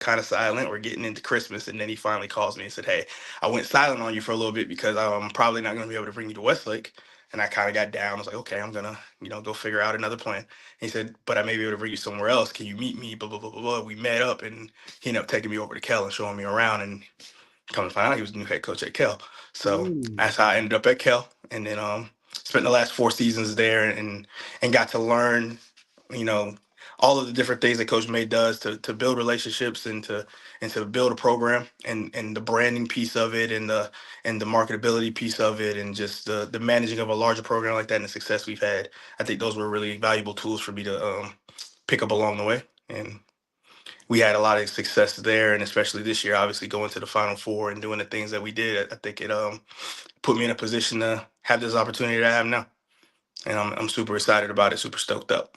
kind of silent. We're getting into Christmas, and then he finally calls me and said, "Hey, I went silent on you for a little bit because I'm probably not going to be able to bring you to Westlake." And I kind of got down. I was like, "Okay, I'm gonna, go figure out another plan." He said, "But I may be able to bring you somewhere else. Can you meet me?" Blah blah blah blah blah. We met up, and he ended up taking me over to Kel and showing me around. And come to find out, he was the new head coach at Kel. So Mm. that's how I ended up at Kel, and then spent the last 4 seasons there, and got to learn, you know, all of the different things that Coach May does to build relationships and to build a program, and the branding piece of it, and the marketability piece of it, and just the managing of a larger program like that and the success we've had. I think those were really valuable tools for me to pick up along the way. And we had a lot of success there, and especially this year, obviously going to the Final Four and doing the things that we did. I think it put me in a position to have this opportunity that I have now, and I'm super excited about it, super stoked up.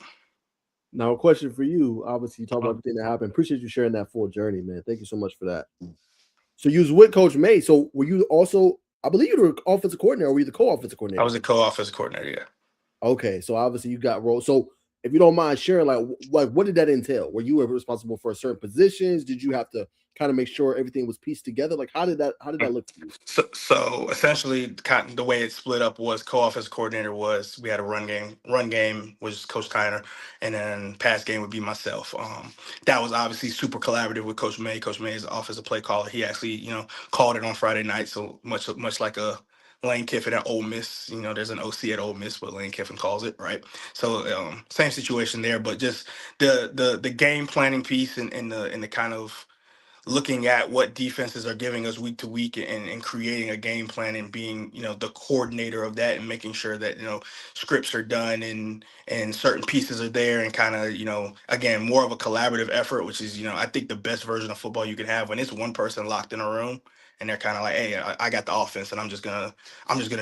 Now, a question for you. Obviously, you talk about Uh, everything that happened. Appreciate you sharing that full journey, man. Thank you so much for that. So you was with Coach May. So were you also? I believe you were the offensive coordinator. Or were you the co-offensive I coordinator? was a co-offensive coordinator. Yeah. Okay, so obviously you got roles. So if you don't mind sharing, like what did that entail? Were you responsible for certain positions? Did you have to kind of make sure everything was pieced together? Like how did that look for you? So essentially, kind of the way it split up was co-offensive coordinator was we had a run game. Run game was Coach Tyner, and then pass game would be myself. That was obviously super collaborative with Coach May. Coach May is the offensive play caller. He actually, called it on Friday night. So much like a Lane Kiffin at Ole Miss. There's an OC at Ole Miss, but Lane Kiffin calls it right. So same situation there, but just the game planning piece and the kind of looking at what defenses are giving us week to week, and creating a game plan, and being the coordinator of that, and making sure that scripts are done, and certain pieces are there, and kind of again, more of a collaborative effort, which is I think the best version of football you can have when it's one person locked in a room, and they're kind of like, hey, I got the offense, and I'm just gonna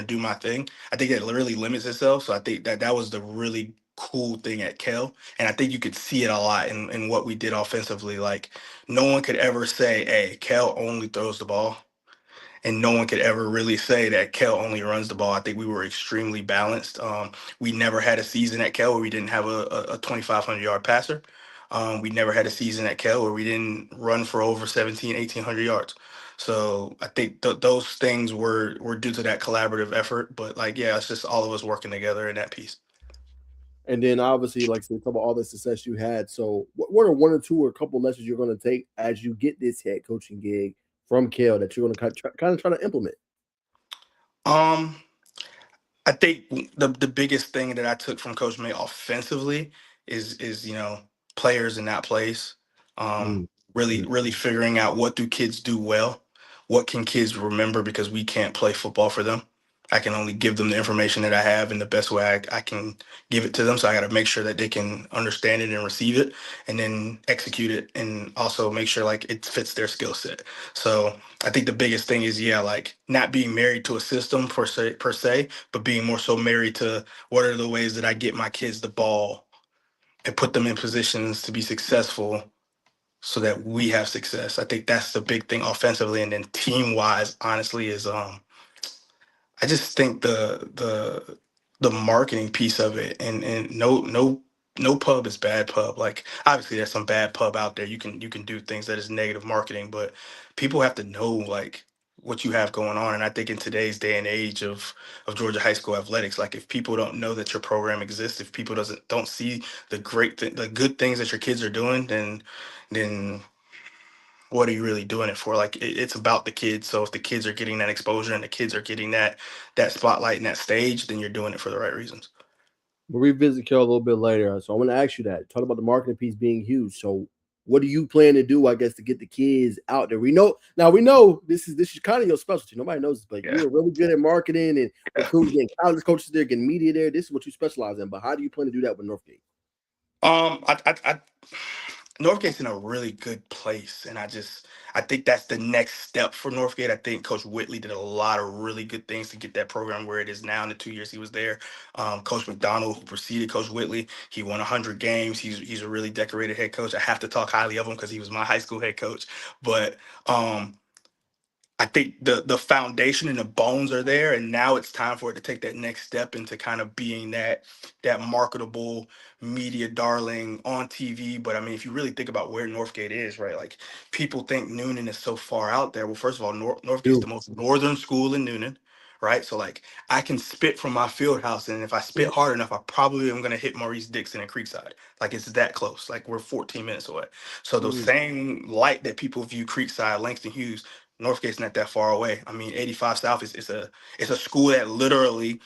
do my thing. I think that really limits itself. So I think that was the really cool thing at Kel, and I think you could see it a lot in what we did offensively. Like, no one could ever say, hey, Kel only throws the ball. And no one could ever really say that Kel only runs the ball. I think we were extremely balanced. We never had a season at Kel where we didn't have a 2,500-yard passer. We never had a season at Kel where we didn't run for over 1,800 yards. So I think those things were due to that collaborative effort. But like, yeah, it's just all of us working together in that piece. And then obviously, like I said, talk about all the success you had. So what are one or two or a couple lessons you're going to take as you get this head coaching gig from Kale that you're going to kind of try to implement? Um, I think the biggest thing that I took from Coach May offensively is players in that place. Mm, Really mm. really figuring out what do kids do well, what can kids remember, because we can't play football for them. I can only give them the information that I have in the best way I can give it to them. So I got to make sure that they can understand it and receive it, and then execute it, and also make sure like it fits their skill set. So I think the biggest thing is, yeah, like not being married to a system per se, but being more so married to what are the ways that I get my kids the ball and put them in positions to be successful so that we have success. I think that's the big thing offensively, and then team wise, honestly, is I just think the marketing piece of it, and no pub is bad pub. Like, obviously there's some bad pub out there. You can do things that is negative marketing, but people have to know like what you have going on. And I think in today's day and age of Georgia high school athletics, like if people don't know that your program exists, if people doesn't don't see the good things that your kids are doing, then what are you really doing it for? Like, it's about the kids. So if the kids are getting that exposure and the kids are getting that spotlight and that stage, then you're doing it for the right reasons. We'll revisit Kale a little bit later. So I want to ask you that. Talk about the marketing piece being huge. So what do you plan to do, I guess, to get the kids out there? We know this is kind of your specialty. Nobody knows this, but Yeah. you are really good at marketing and Yeah. recruiting, getting college coaches there, getting media there. This is what you specialize in. But how do you plan to do that with Northgate? I Northgate's in a really good place, and I think that's the next step for Northgate. I think Coach Whitley did a lot of really good things to get that program where it is now in the 2 years he was there. Coach McDonald, who preceded Coach Whitley, he won 100 games. He's a really decorated head coach. I have to talk highly of him because he was my high school head coach. But um, I think the foundation and the bones are there, and now it's time for it to take that next step into kind of being that marketable media darling on TV. But I mean, if you really think about where Northgate is, right? Like people think Noonan is so far out there. Well, first of all, Northgate's the Do. most northern school in Noonan, right? So like I can spit from my field house, and if I spit hard enough, I probably am gonna hit Maurice Dixon in Creekside. Like it's that close. Like we're 14 minutes away. So the Mm, same light that people view Creekside, Langston Hughes, Northgate's not that far away. I mean, 85 South is it's a school that literally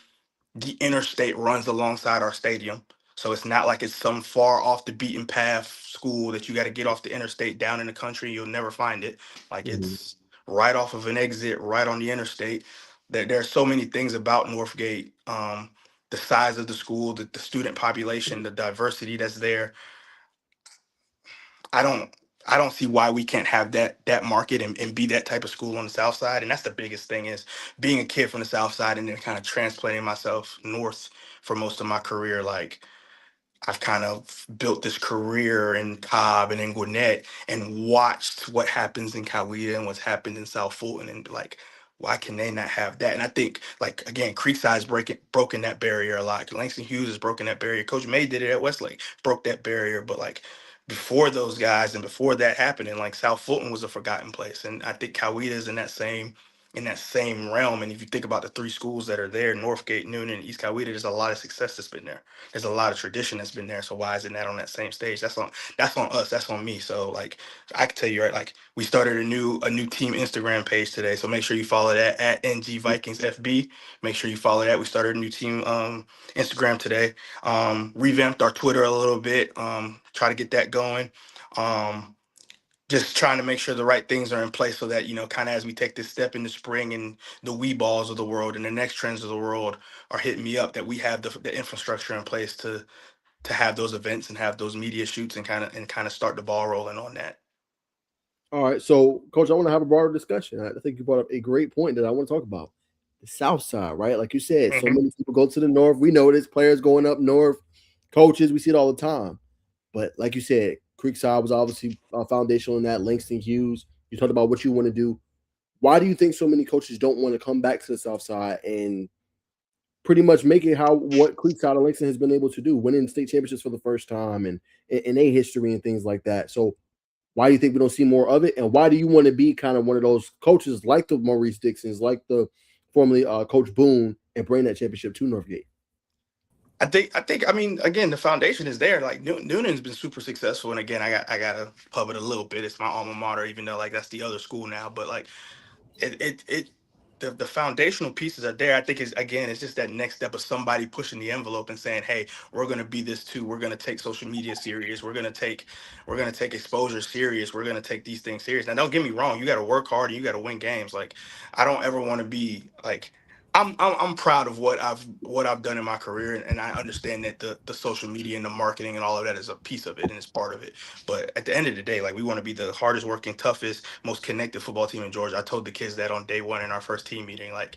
the interstate runs alongside our stadium. So it's not like it's some far off the beaten path school that you got to get off the interstate down in the country. You'll never find it. Like mhm, it's right off of an exit, right on the interstate. There are so many things about Northgate. The size of the school, the student population, the diversity that's there. I don't I don't see why we can't have that market and be that type of school on the south side. And that's the biggest thing is being a kid from the south side and then kind of transplanting myself north for most of my career. Like I've kind of built this career in Cobb and in Gwinnett and watched what happens in Coweta and what's happened in South Fulton and like, why can they not have that? And I think like again, Creekside's broken that barrier a lot. Langston Hughes has broken that barrier. Coach May did it at Westlake, broke that barrier. But like before those guys and before that happening, like South Fulton was a forgotten place. And I think Coweta is in that same realm. And if you think about the three schools that are there, Northgate, Noonan, and East Coweta, there's a lot of success that's been there. There's a lot of tradition that's been there. So why isn't that on that same stage? That's on us. That's on me. So like I can tell you right, like we started a new team Instagram page today. So make sure you follow that at NG Vikings FB. Make sure you follow that. We started a new team Instagram today. Revamped our Twitter a little bit. Try to get that going. Um, just trying to make sure the right things are in place so that kind of as we take this step in the spring and the wee balls of the world and the next trends of the world are hitting me up, that we have the infrastructure in place to have those events and have those media shoots and kind of start the ball rolling on that. All right, so Coach, I want to have a broader discussion. I think you brought up a great point that I want to talk about. The South Side, right? Like you said, so Mhm. many people go to the North. We know this players going up North, coaches. We see it all the time. But like you said, Creekside was obviously foundational in that. Langston Hughes. You talked about what you want to do. Why do you think so many coaches don't want to come back to the South Side and pretty much make it how what Creekside and Langston has been able to do, winning state championships for the first time and in a history and things like that? So why do you think we don't see more of it? And why do you want to be kind of one of those coaches like the Maurice Dixons, like the formerly Coach Boone, and bring that championship to Northgate? I mean, again, the foundation is there. Like Noonan's been super successful, and again, I gotta pub it a little bit. It's my alma mater, even though like that's the other school now. But like it the foundational pieces are there. I think is again, it's just that next step of somebody pushing the envelope and saying, "Hey, we're gonna be this too. We're gonna take social media serious. We're gonna take exposure serious. We're gonna take these things serious." Now, don't get me wrong. You got to work hard and you got to win games. Like I don't ever want to be like. I'm proud of what I've done in my career, and I understand that the social media and the marketing and all of that is a piece of it and it's part of it. But at the end of the day, like we want to be the hardest working, toughest, most connected football team in Georgia. I told the kids that on day one in our first team meeting. Like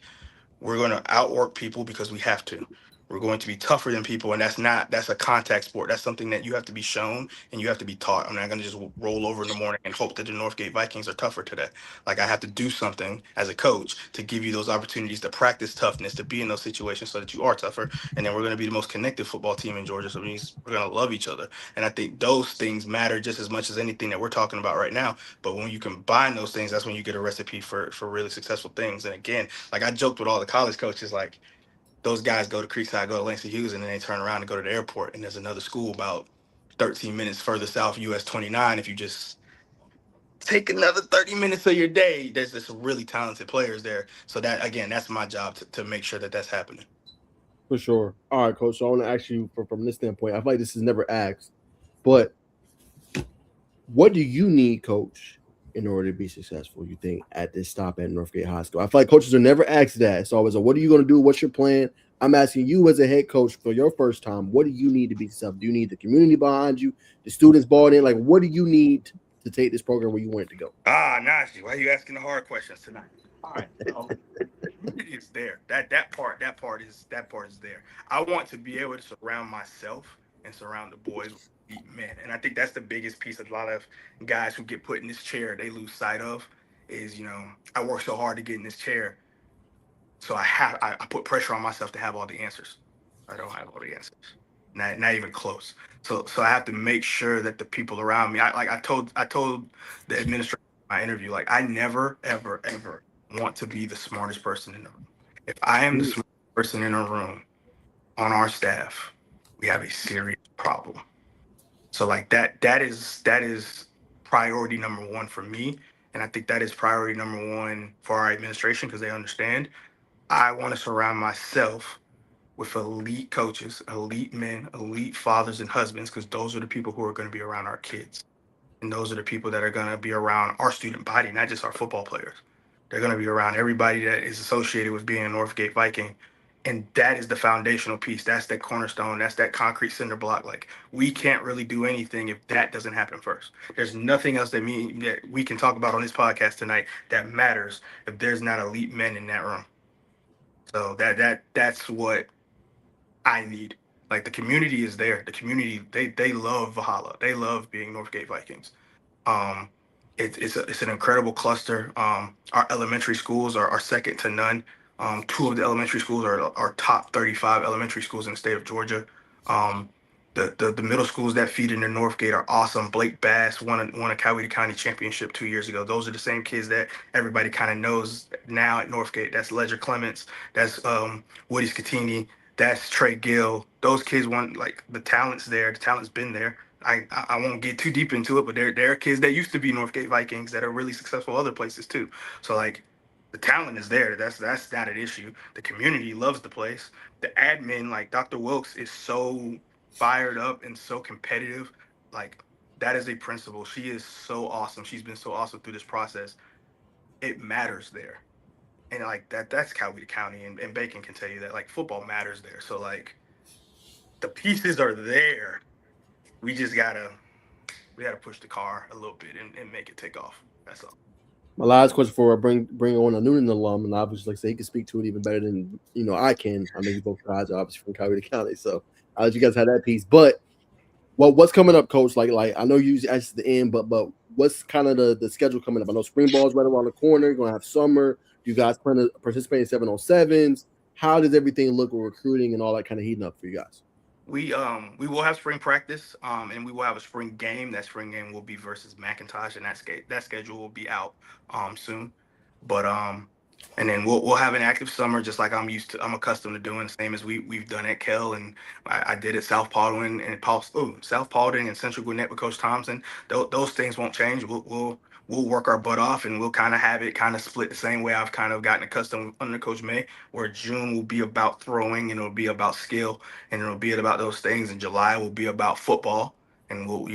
we're going to outwork people because we have to. We're going to be tougher than people, and that's a contact sport. That's something that you have to be shown and you have to be taught. I'm not going to just roll over in the morning and hope that the Northgate Vikings are tougher today. Like I have to do something as a coach to give you those opportunities to practice toughness, to be in those situations so that you are tougher. And then we're going to be the most connected football team in Georgia. So it means we're going to love each other. And I think those things matter just as much as anything that we're talking about right now. But when you combine those things, that's when you get a recipe for really successful things. And again, like I joked with all the college coaches, like those guys go to Creekside, go to Langston Hughes, and then they turn around and go to the airport. And there's another school about 13 minutes further south, US 29. If you just take another 30 minutes of your day, there's some really talented players there. So that again, that's my job to make sure that that's happening. For sure. All right, Coach. So I want to ask you from this standpoint. I feel like this is never asked, but what do you need, Coach, in order to be successful? You think at this stop at Northgate High School? I feel like coaches are never asked that. It's always, what are you going to do? What's your plan? I'm asking you as a head coach for your first time. What do you need to be successful? Do you need the community behind you, the students bought in? Like, what do you need to take this program where you want it to go? Ah, Najee, why are you asking the hard questions tonight? All right, so it's there. That part is there. I want to be able to surround myself and surround the boys with elite men, and I think that's the biggest piece. A lot of guys who get put in this chair they lose sight of is, I work so hard to get in this chair, so I put pressure on myself to have all the answers. I don't have all the answers, not even close. So I have to make sure that the people around me, I told the administrator in my interview, like, I never ever ever want to be the smartest person in the room. If I am the Mm. smartest person in a room on our staff, we have a serious problem. So like that is priority number one for me, and I think that is priority number one for our administration because they understand. I want to surround myself with elite coaches, elite men, elite fathers and husbands, because those are the people who are going to be around our kids. And those are the people that are going to be around our student body, not just our football players. They're going to be around everybody that is associated with being a Northgate Viking. And that is the foundational piece. That's that cornerstone. That's that concrete cinder block. Like, we can't really do anything if that doesn't happen first. There's nothing else that we can talk about on this podcast tonight that matters if there's not elite men in that room. So that's what I need. Like, the community is there. The community, they love Valhalla. They love being Northgate Vikings. Um, it's an incredible cluster. Our elementary schools are second to none. Two of the elementary schools are top 35 elementary schools in the state of Georgia. Um, the middle schools that feed into Northgate are awesome. Blake Bass won a Coweta County championship 2 years ago. Those are the same kids that everybody kind of knows now at Northgate. That's Ledger Clements. That's Woody Scatini. That's Trey Gill. Those kids want, like, the talent's there. The talent's been there. I won't get too deep into it, but there are kids that used to be Northgate Vikings that are really successful other places too. So, like, the talent is there. That's not an issue. The community loves the place. The admin, like Dr. Wilkes, is so fired up and so competitive. Like, that is a principal. She is so awesome. She's been so awesome through this process. It matters there. And like that's Coweta County, and Bacon can tell you that, like, football matters there. So, like, the pieces are there. We just gotta push the car a little bit and make it take off. That's all. My last question for bring on a Noonan alum, and obviously, like I say, he can speak to it even better than I can. I know you both guys are obviously from Coweta County, so I'll let you guys have that piece. But what's coming up, Coach? Like I know you usually ask at the end, but what's kind of the schedule coming up? I know spring ball's right around the corner. You're gonna have summer. You guys plan to participate in 7-on-7s. How does everything look with recruiting and all that kind of heating up for you guys? We will have spring practice, and we will have a spring game. That spring game will be versus McIntosh, and that schedule will be out soon. But and then we'll have an active summer, just like I'm accustomed to doing, same as we've done at Kell, and I did at South Paulding and South Paulding and Central Gwinnett with Coach Thompson. Those things won't change. We'll work our butt off, and we'll kind of have it kind of split the same way I've kind of gotten accustomed under Coach May, where June will be about throwing and it'll be about skill, and it'll be about those things. And July will be about football, and we'll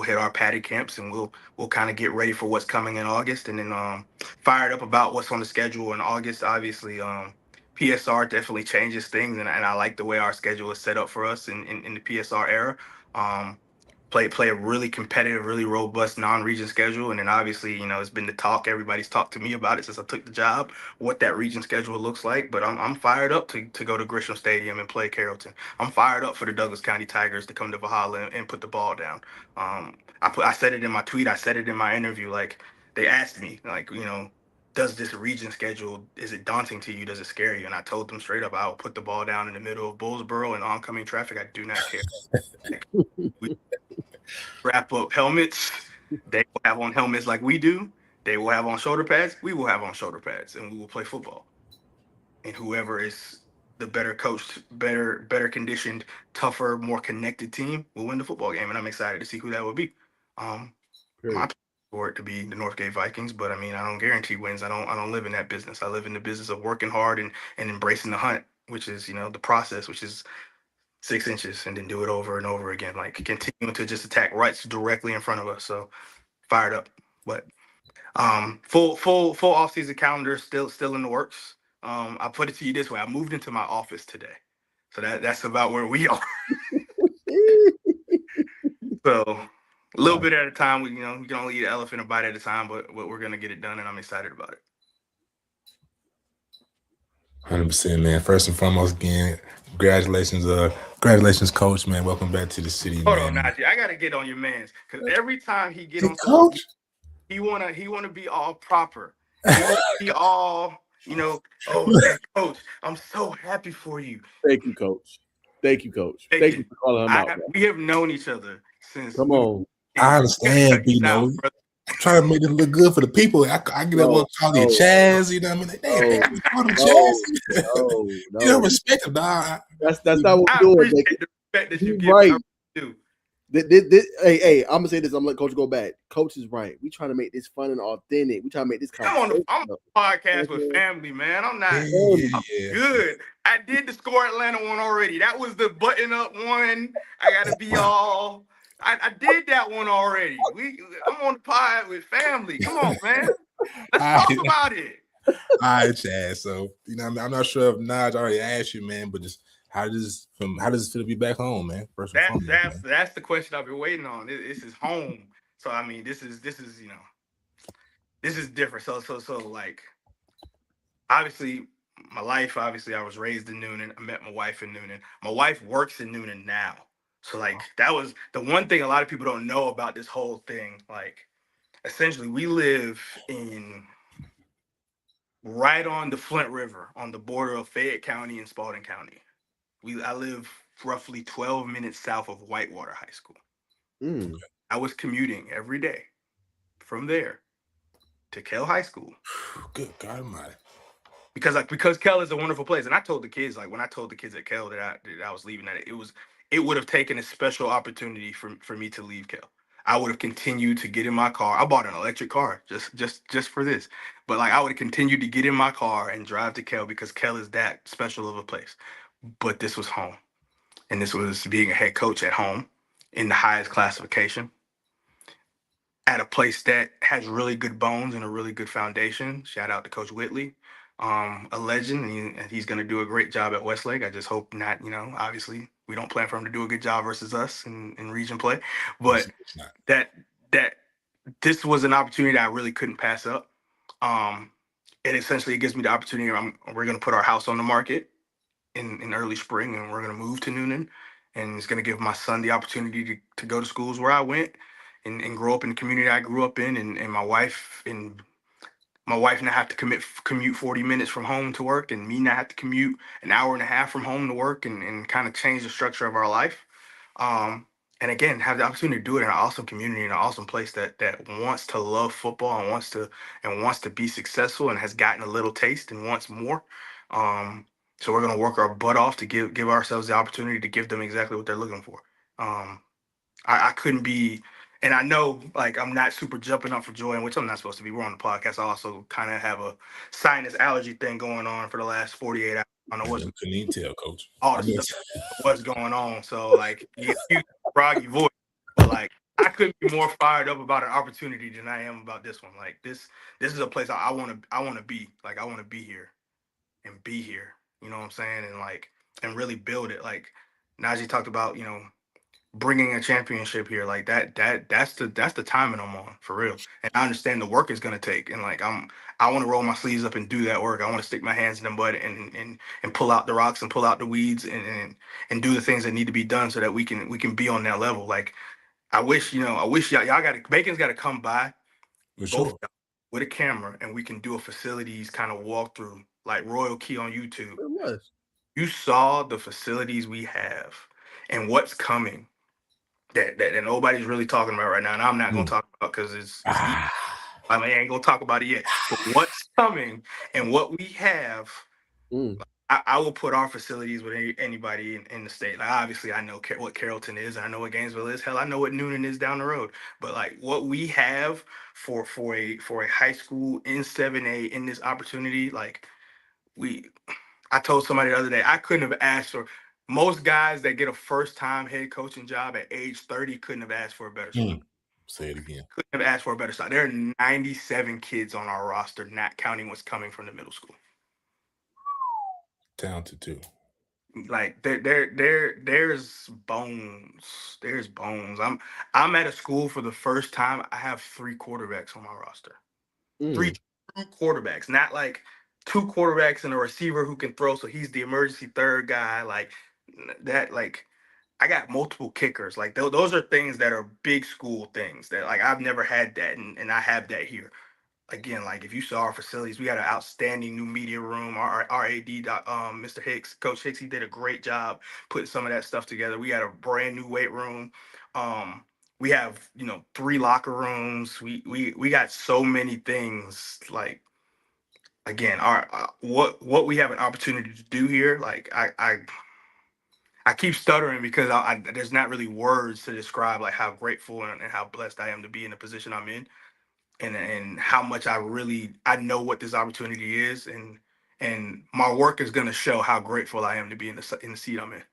hit our patty camps, and we'll kind of get ready for what's coming in August, and then fired up about what's on the schedule in August. Obviously, PSR definitely changes things, and I like the way our schedule is set up for us in the PSR era. Um, play a really competitive, really robust non-region schedule, and then obviously, it's been the talk. Everybody's talked to me about it since I took the job, what that region schedule looks like. But I'm fired up to go to Grisham Stadium and play Carrollton. I'm fired up for the Douglas County Tigers to come to Valhalla and put the ball down. I said it in my tweet. I said it in my interview. Like, they asked me, like, does this region schedule, is it daunting to you? Does it scare you? And I told them straight up, I'll put the ball down in the middle of Bullsboro and oncoming traffic. I do not care. Like, we wrap up helmets. They will have on helmets like we do. They will have on shoulder pads. We will have on shoulder pads, and we will play football. And whoever is the better coached, better conditioned, tougher, more connected team will win the football game. And I'm excited to see who that will be. Um, my Period. for it to be the Northgate Vikings, but I mean, I don't guarantee wins. I don't live in that business. I live in the business of working hard and embracing the hunt, which is, the process, which is 6 inches, and then do it over and over again. Like, continuing to just attack rights directly in front of us. So, fired up. But full off season calendar still in the works. I put it to you this way: I moved into my office today, so that's about where we are. So, a little Wow. bit at a time. We can only eat an elephant a bite at a time, but we're gonna get it done, and I'm excited about it. 100%, man. First and foremost, again, congratulations, coach, man. Welcome back to the city, Hold on, man. Najee. I gotta get on your man's, because every time he get The on social media, coach? he wanna be all proper. He wanna be all, oh man, coach, I'm so happy for you. Thank you, coach. Thank you, coach. Take Thank you it. for calling him out, bro. We have known each other since Come on. I you gotta understand, cut but these out, bro. I'm trying to make it look good for the people. I get that one call you No, Chaz, you know what I mean? Like, damn, no, we call him Chaz. You don't no. respect him, dog. That's not what I we're doing. appreciate the respect that you He's give me. I right. really do. Hey, I'm gonna say this. I'm gonna let Coach go back. Coach is right. We trying to make this fun and authentic. We trying to make this I'm on conversation. the podcast with family, man. I'm not Yeah. good. I did the Score Atlanta one already. That was the button up one. I gotta be all. I did that one already. I'm on the pod with family. Come on, man. Let's talk about it. All right, Chaz. So, what I mean? I'm not sure if Naj already asked you, man, but just how does it feel to be back home, man? First and foremost, man. That's the question I've been waiting on. This is home. So I mean, this is this is different. So like obviously my life, obviously I was raised in Noonan. I met my wife in Noonan. My wife works in Noonan now. So like that was the one thing a lot of people don't know about this whole thing. Like essentially we live in right on the Flint River on the border of Fayette County and Spalding County. I live roughly 12 minutes south of Whitewater High School. I was commuting every day from there to Kell High School. Good God Almighty. Because Kell is a wonderful place, and I told the kids when I told the kids at Kell that I was leaving, that it would have taken a special opportunity for me to leave Kell. I would have continued to get in my car. I bought an electric car just for this, but like I would have continued to get in my car and drive to Kell because Kell is that special of a place. But this was home, and this was being a head coach at home in the highest classification at a place that has really good bones and a really good foundation. Shout out to Coach Whitley, a legend, and he's going to do a great job at Westlake. I just hope not, obviously we don't plan for him to do a good job versus us in region play, but that this was an opportunity that I really couldn't pass up. And essentially it gives me the opportunity. We're going to put our house on the market in early spring, and we're going to move to Noonan, and it's going to give my son the opportunity to go to schools where I went and grow up in the community I grew up in, and my wife not have to commute 40 minutes from home to work, and me not have to commute an hour and a half from home to work, and kind of change the structure of our life. And again, have the opportunity to do it in an awesome community, in an awesome place that wants to love football and wants to be successful and has gotten a little taste and wants more. So we're gonna work our butt off to give ourselves the opportunity to give them exactly what they're looking for. I couldn't be, and I know like I'm not super jumping up for joy, which I'm not supposed to be. We're on the podcast. I also kind of have a sinus allergy thing going on for the last 48 hours. I don't know what's couldn't even tell, Coach. all the stuff, what's going on. So like you get froggy voice, but like I couldn't be more fired up about an opportunity than I am about this one. Like this is a place I want to be. Like I want to be here and be here. You know what I'm saying? And like and really build it. Like Najee talked about, bringing a championship here, like that's the timing I'm on for real. And I understand the work it's gonna take, and like I want to roll my sleeves up and do that work. I want to stick my hands in the mud and pull out the rocks and pull out the weeds and do the things that need to be done so that we can be on that level. Like I wish y'all got Bacon's got to come by both with a camera, and we can do a facilities kind of walkthrough like Royal Key on YouTube. You saw the facilities we have and what's coming that nobody's really talking about right now, and I'm not gonna talk about because it's I ain't gonna talk about it yet. But what's coming and what we have, I will put our facilities with anybody in the state. Like obviously, I know what Carrollton is, and I know what Gainesville is. Hell, I know what Noonan is down the road. But like what we have for a high school in 7A in this opportunity, like I told somebody the other day, I couldn't have asked for. Most guys that get a first-time head coaching job at age 30 couldn't have asked for a better spot. Say it again. Couldn't have asked for a better spot. There are 97 kids on our roster, not counting what's coming from the middle school. Talented too. Like there's bones. There's bones. I'm at a school for the first time. I have 3 quarterbacks on my roster. 3 true quarterbacks, not like 2 quarterbacks and a receiver who can throw. So he's the emergency third guy. Like that. Like I got multiple kickers. Like those are things that are big school things that like I've never had that, and I have that here. Again, like if you saw our facilities, we got an outstanding new media room. Our AD, Mr. Hicks, Coach Hicks, he did a great job putting some of that stuff together. We got a brand new weight room. Um, we have 3 locker rooms. We got so many things. Like again, our what we have an opportunity to do here. Like I keep stuttering because there's not really words to describe like how grateful and how blessed I am to be in the position I'm in, and how much I know what this opportunity is, and my work is going to show how grateful I am to be in the seat I'm in.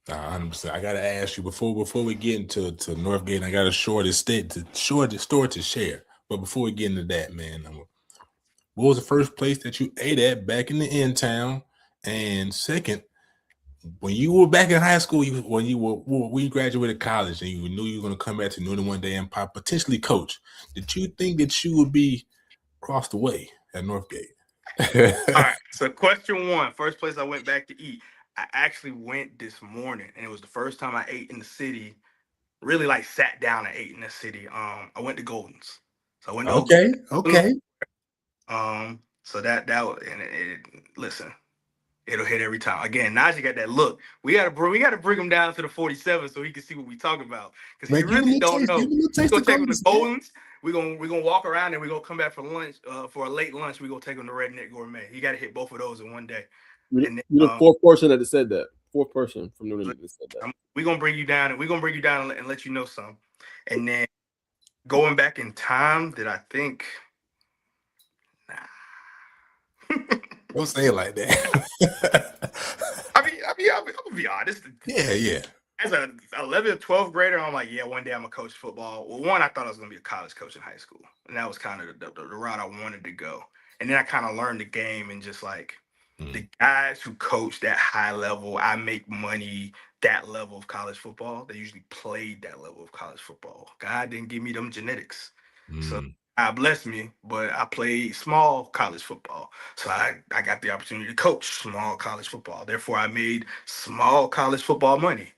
100%. I gotta ask you before we get into Northgate. I got a shortest story to share. But before we get into that, man, what was the first place that you ate at back in the end town? And second, when you were back in high school, when you graduated college and you knew you were going to come back to New England one day and potentially coach, did you think that you would be across the way at Northgate? All right. So question one, first place I went back to eat. I actually went this morning, and it was the first time I ate in the city. Really, like sat down and ate in the city. I went to Golden's. So I went to Golden's. Okay. So that was, and listen, it'll hit every time. Again, Najee got that look. We gotta bring him down to the 47 so he can see what we talking about. Because he Man, really don't know. give me a little We're taste gonna of take him to Golden's. Goldens. We're gonna walk around and we're gonna come back for lunch. For a late lunch, we're gonna take him to Redneck Gourmet. He gotta hit both of those in one day. And then You're the fourth person that said that. Fourth person from New England that said that. we're gonna bring you down and let you know some. And then going back in time, did I think nah. Don't say it like that. I'm gonna be honest. Yeah. As a 11th, 12th grader, I'm like, yeah, one day I'm gonna coach football. Well, one, I thought I was gonna be a college coach in high school, and that was kind of the route I wanted to go. And then I kind of learned the game and just like the guys who coach that high level, I make money that level of college football. They usually played that level of college football. God didn't give me them genetics, so God blessed me. But I played small college football, so I got the opportunity to coach small college football. Therefore, I made small college football money.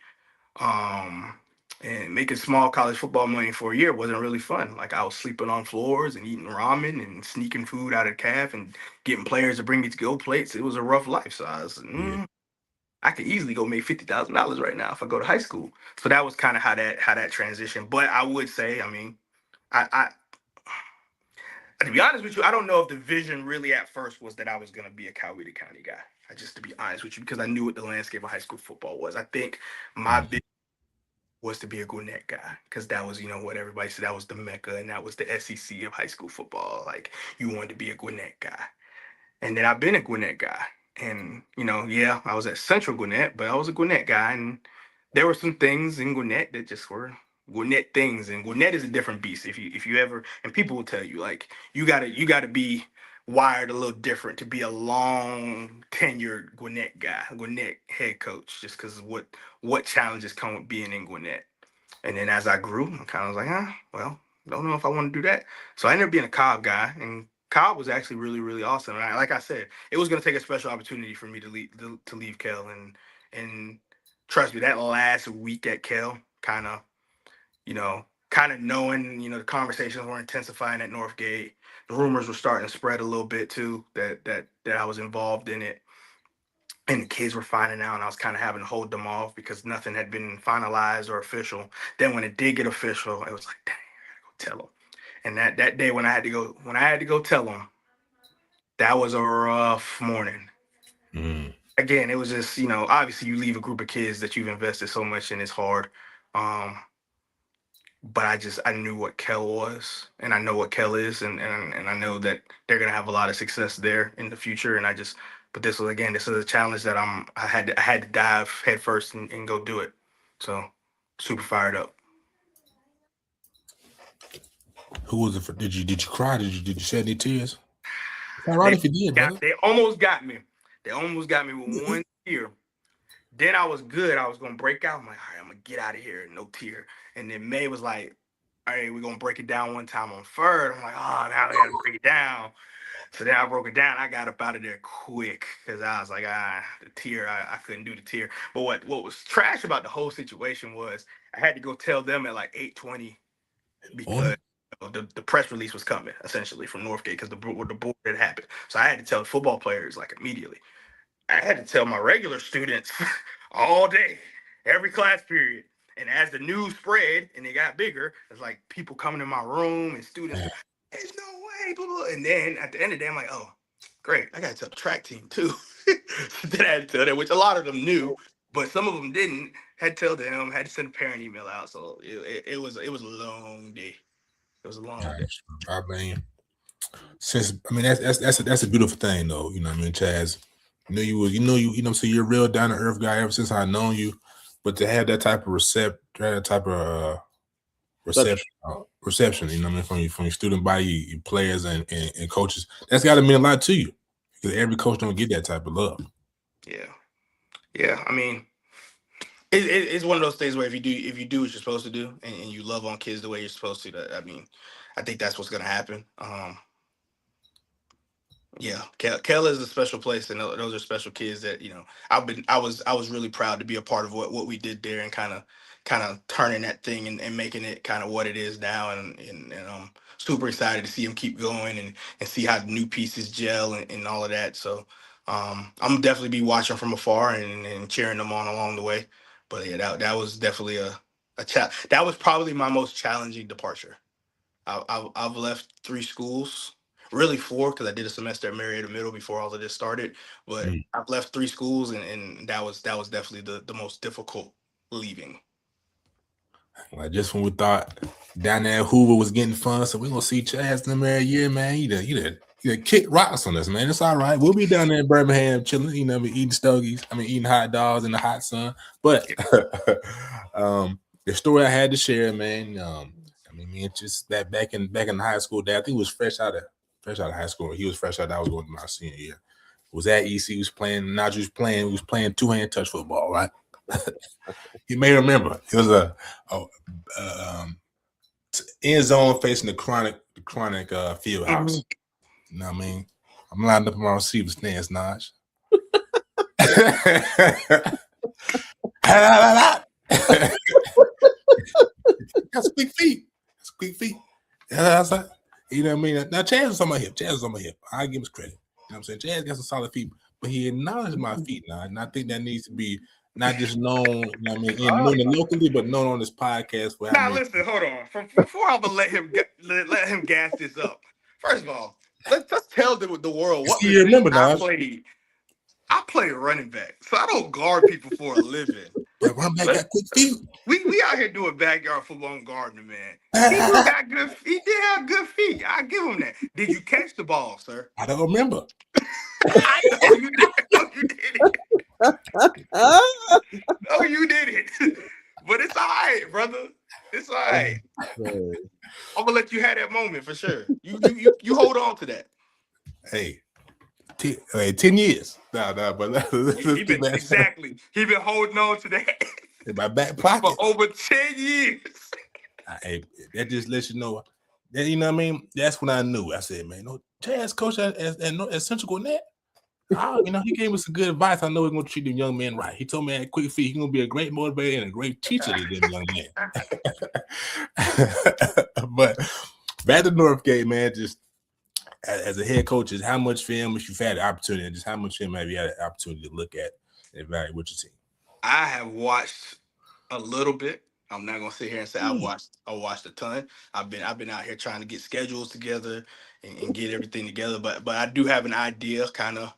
Um, and making small college football money for a year wasn't really fun. Like I was sleeping on floors and eating ramen and sneaking food out of the calf and getting players to bring me to go plates. It was a rough life. So I was, I could easily go make $50,000 right now if I go to high school. So that was kind of how that transition. But I would say, I mean, I to be honest with you, I don't know if the vision really at first was that I was going to be a Coweta County guy. I just to be honest with you, because I knew what the landscape of high school football was. I think my big was to be a Gwinnett guy because that was, what everybody said, that was the mecca and that was the SEC of high school football. Like you wanted to be a Gwinnett guy. And then I've been a Gwinnett guy. And, yeah, I was at Central Gwinnett, but I was a Gwinnett guy. And there were some things in Gwinnett that just were Gwinnett things. And Gwinnett is a different beast. If you ever, and people will tell you, like, you gotta be wired a little different to be a long tenured Gwinnett guy, Gwinnett head coach, just because of what challenges come with being in Gwinnett. And then as I grew, I kind of was like, well, don't know if I want to do that. So I ended up being a Cobb guy, and Cobb was actually really, really awesome. And like I said, it was going to take a special opportunity for me to leave Kel, and trust me, that last week at Kel, kind of knowing, the conversations were intensifying at Northgate. The rumors were starting to spread a little bit too that I was involved in it, and the kids were finding out, and I was kind of having to hold them off because nothing had been finalized or official. Then when it did get official, it was like, dang, I gotta go tell them. And that day when I had to go tell them, that was a rough morning. Again, it was just, obviously you leave a group of kids that you've invested so much in, it's hard. Um, but I knew what Kel was, and I know what Kel is, and I know that they're gonna have a lot of success there in the future. But this is a challenge that I had to dive headfirst and go do it. So super fired up. Who was it for? Did you cry? Did you shed any tears? It's all right They if you did, brother. they almost got me. They almost got me with one tear. Then I was good. I was gonna break out. I'm like, all right, I'm gonna get out of here. No tear. And then May was like, all right, we're gonna break it down one time on third. I'm like, oh, now we gotta break it down. So then I broke it down. I got up out of there quick because I was like, the tier, I couldn't do the tier. But what was trash about the whole situation was I had to go tell them at like 8:20 On because the press release was coming essentially from Northgate because the board had happened. So I had to tell the football players like immediately. I had to tell my regular students all day, every class period. And as the news spread and it got bigger, it's like people coming in my room and students, there's no way, blah, blah. And then at the end of the day, I'm like, oh, great, I got to tell the track team too. Then I had to tell them, which a lot of them knew, but some of them didn't. Had to tell them, had to send a parent email out. So it was a long day. It was a long day. I mean, that's a beautiful thing though. You know what I mean, Chaz? So you're a real down to earth guy ever since I've known you. But to have that type of reception, you know what I mean, from your student body, your players and coaches, that's got to mean a lot to you because every coach don't get that type of love. Yeah. I mean, it's one of those things where if you do what you're supposed to do and you love on kids the way you're supposed to, I mean, I think that's what's gonna happen. Yeah, Kel is a special place, and those are special kids that I was really proud to be a part of what we did there and kind of turning that thing and making it kind of what it is now, and I'm super excited to see him keep going and see how the new pieces gel and all of that. So I'm definitely be watching from afar and cheering them on along the way. But yeah, that was definitely a that was probably my most challenging departure. I've left 3 schools, really 4 because I did a semester at Marietta Middle before all of this started. But I've left 3 schools, and that was definitely the most difficult leaving. Like just when we thought down there Hoover was getting fun, so we're gonna see Chaz in them every year, man. You kick rocks on us, man. It's all right. We'll be down there in Birmingham chilling, eating stogies. Eating hot dogs in the hot sun. But the story I had to share, man. Me just that back in high school, Dad, I think he was fresh out of high school. He was fresh out. I was going to my senior year. Was at EC. He was playing. Najee was playing. He was playing 2-hand touch football, right? You may remember it was a end zone facing the chronic field house. You know what I mean? I'm lined up in my receiver stance, Naj. That's quick feet. I was like, you know what I mean? Now Chaz was on my hip. I give him his credit. You know what I'm saying? Chaz got some solid feet, but he acknowledged my feet now. And I think that needs to be not just known, known locally, but known on this podcast. Listen, hold on. Before I'm gonna let him gas this up. First of all, let's tell the world what you remember now. I play running back, so I don't guard people for a living. But running back got quick feet. We out here doing backyard football and gardening, man. He got good. He did have good feet. I give him that. Did you catch the ball, sir? I don't remember. I know you did. No, you didn't. No, you didn't. But it's all right, brother. It's all right. I'm gonna let you have that moment for sure. You hold on to that. Hey. 10 years. But he been holding on to that in my back pocket for over 10 years. Hey, that just lets you know. That, you know what I mean? That's when I knew. I said, man, Chaz coach at Central Gwinnett. He gave me some good advice. I know he's gonna treat them young men right. He told me at quick feet, he's gonna be a great motivator and a great teacher to them young men. But back to Northgate, man, just as a head coach, is how much film if you've had the opportunity, and just how much film have you had the opportunity to look at and evaluate with your team? I have watched a little bit. I'm not gonna sit here and say I watched a ton. I've been out here trying to get schedules together and get everything together. But I do have an idea, kind of,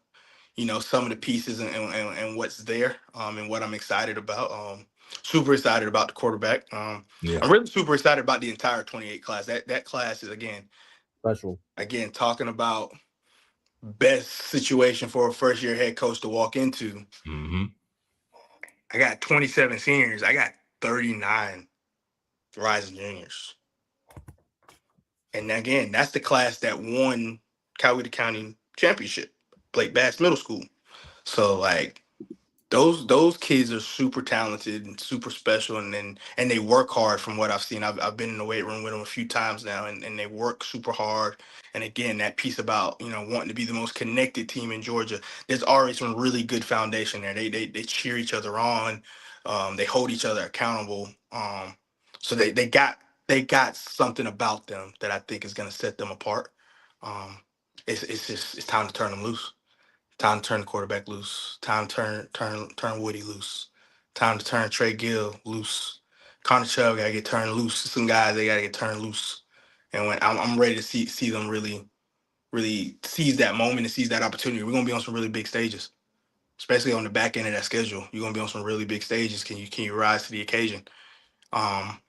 some of the pieces and what's there, and what I'm excited about. Super excited about the quarterback. I'm really super excited about the entire 28 class. That class is special. Again, talking about best situation for a first year head coach to walk into. Mm-hmm. I got 27 seniors. I got 39 rising juniors. And again, that's the class that won Coweta County Championship, Blake Bass Middle School. So, Those kids are super talented and super special, and they work hard. From what I've seen, I've been in the weight room with them a few times now, and they work super hard. And again, that piece about wanting to be the most connected team in Georgia, there's already some really good foundation there. They cheer each other on, they hold each other accountable. So they got something about them that I think is going to set them apart. Um, it's time to turn them loose. Time to turn the quarterback loose. Time to turn Woody loose. Time to turn Trey Gill loose. Connor Chubb gotta get turned loose. Some guys they gotta get turned loose. And when I'm ready to see them really seize that moment and seize that opportunity. We're gonna be on some really big stages, especially on the back end of that schedule. You're gonna be on some really big stages. Can you rise to the occasion? Um,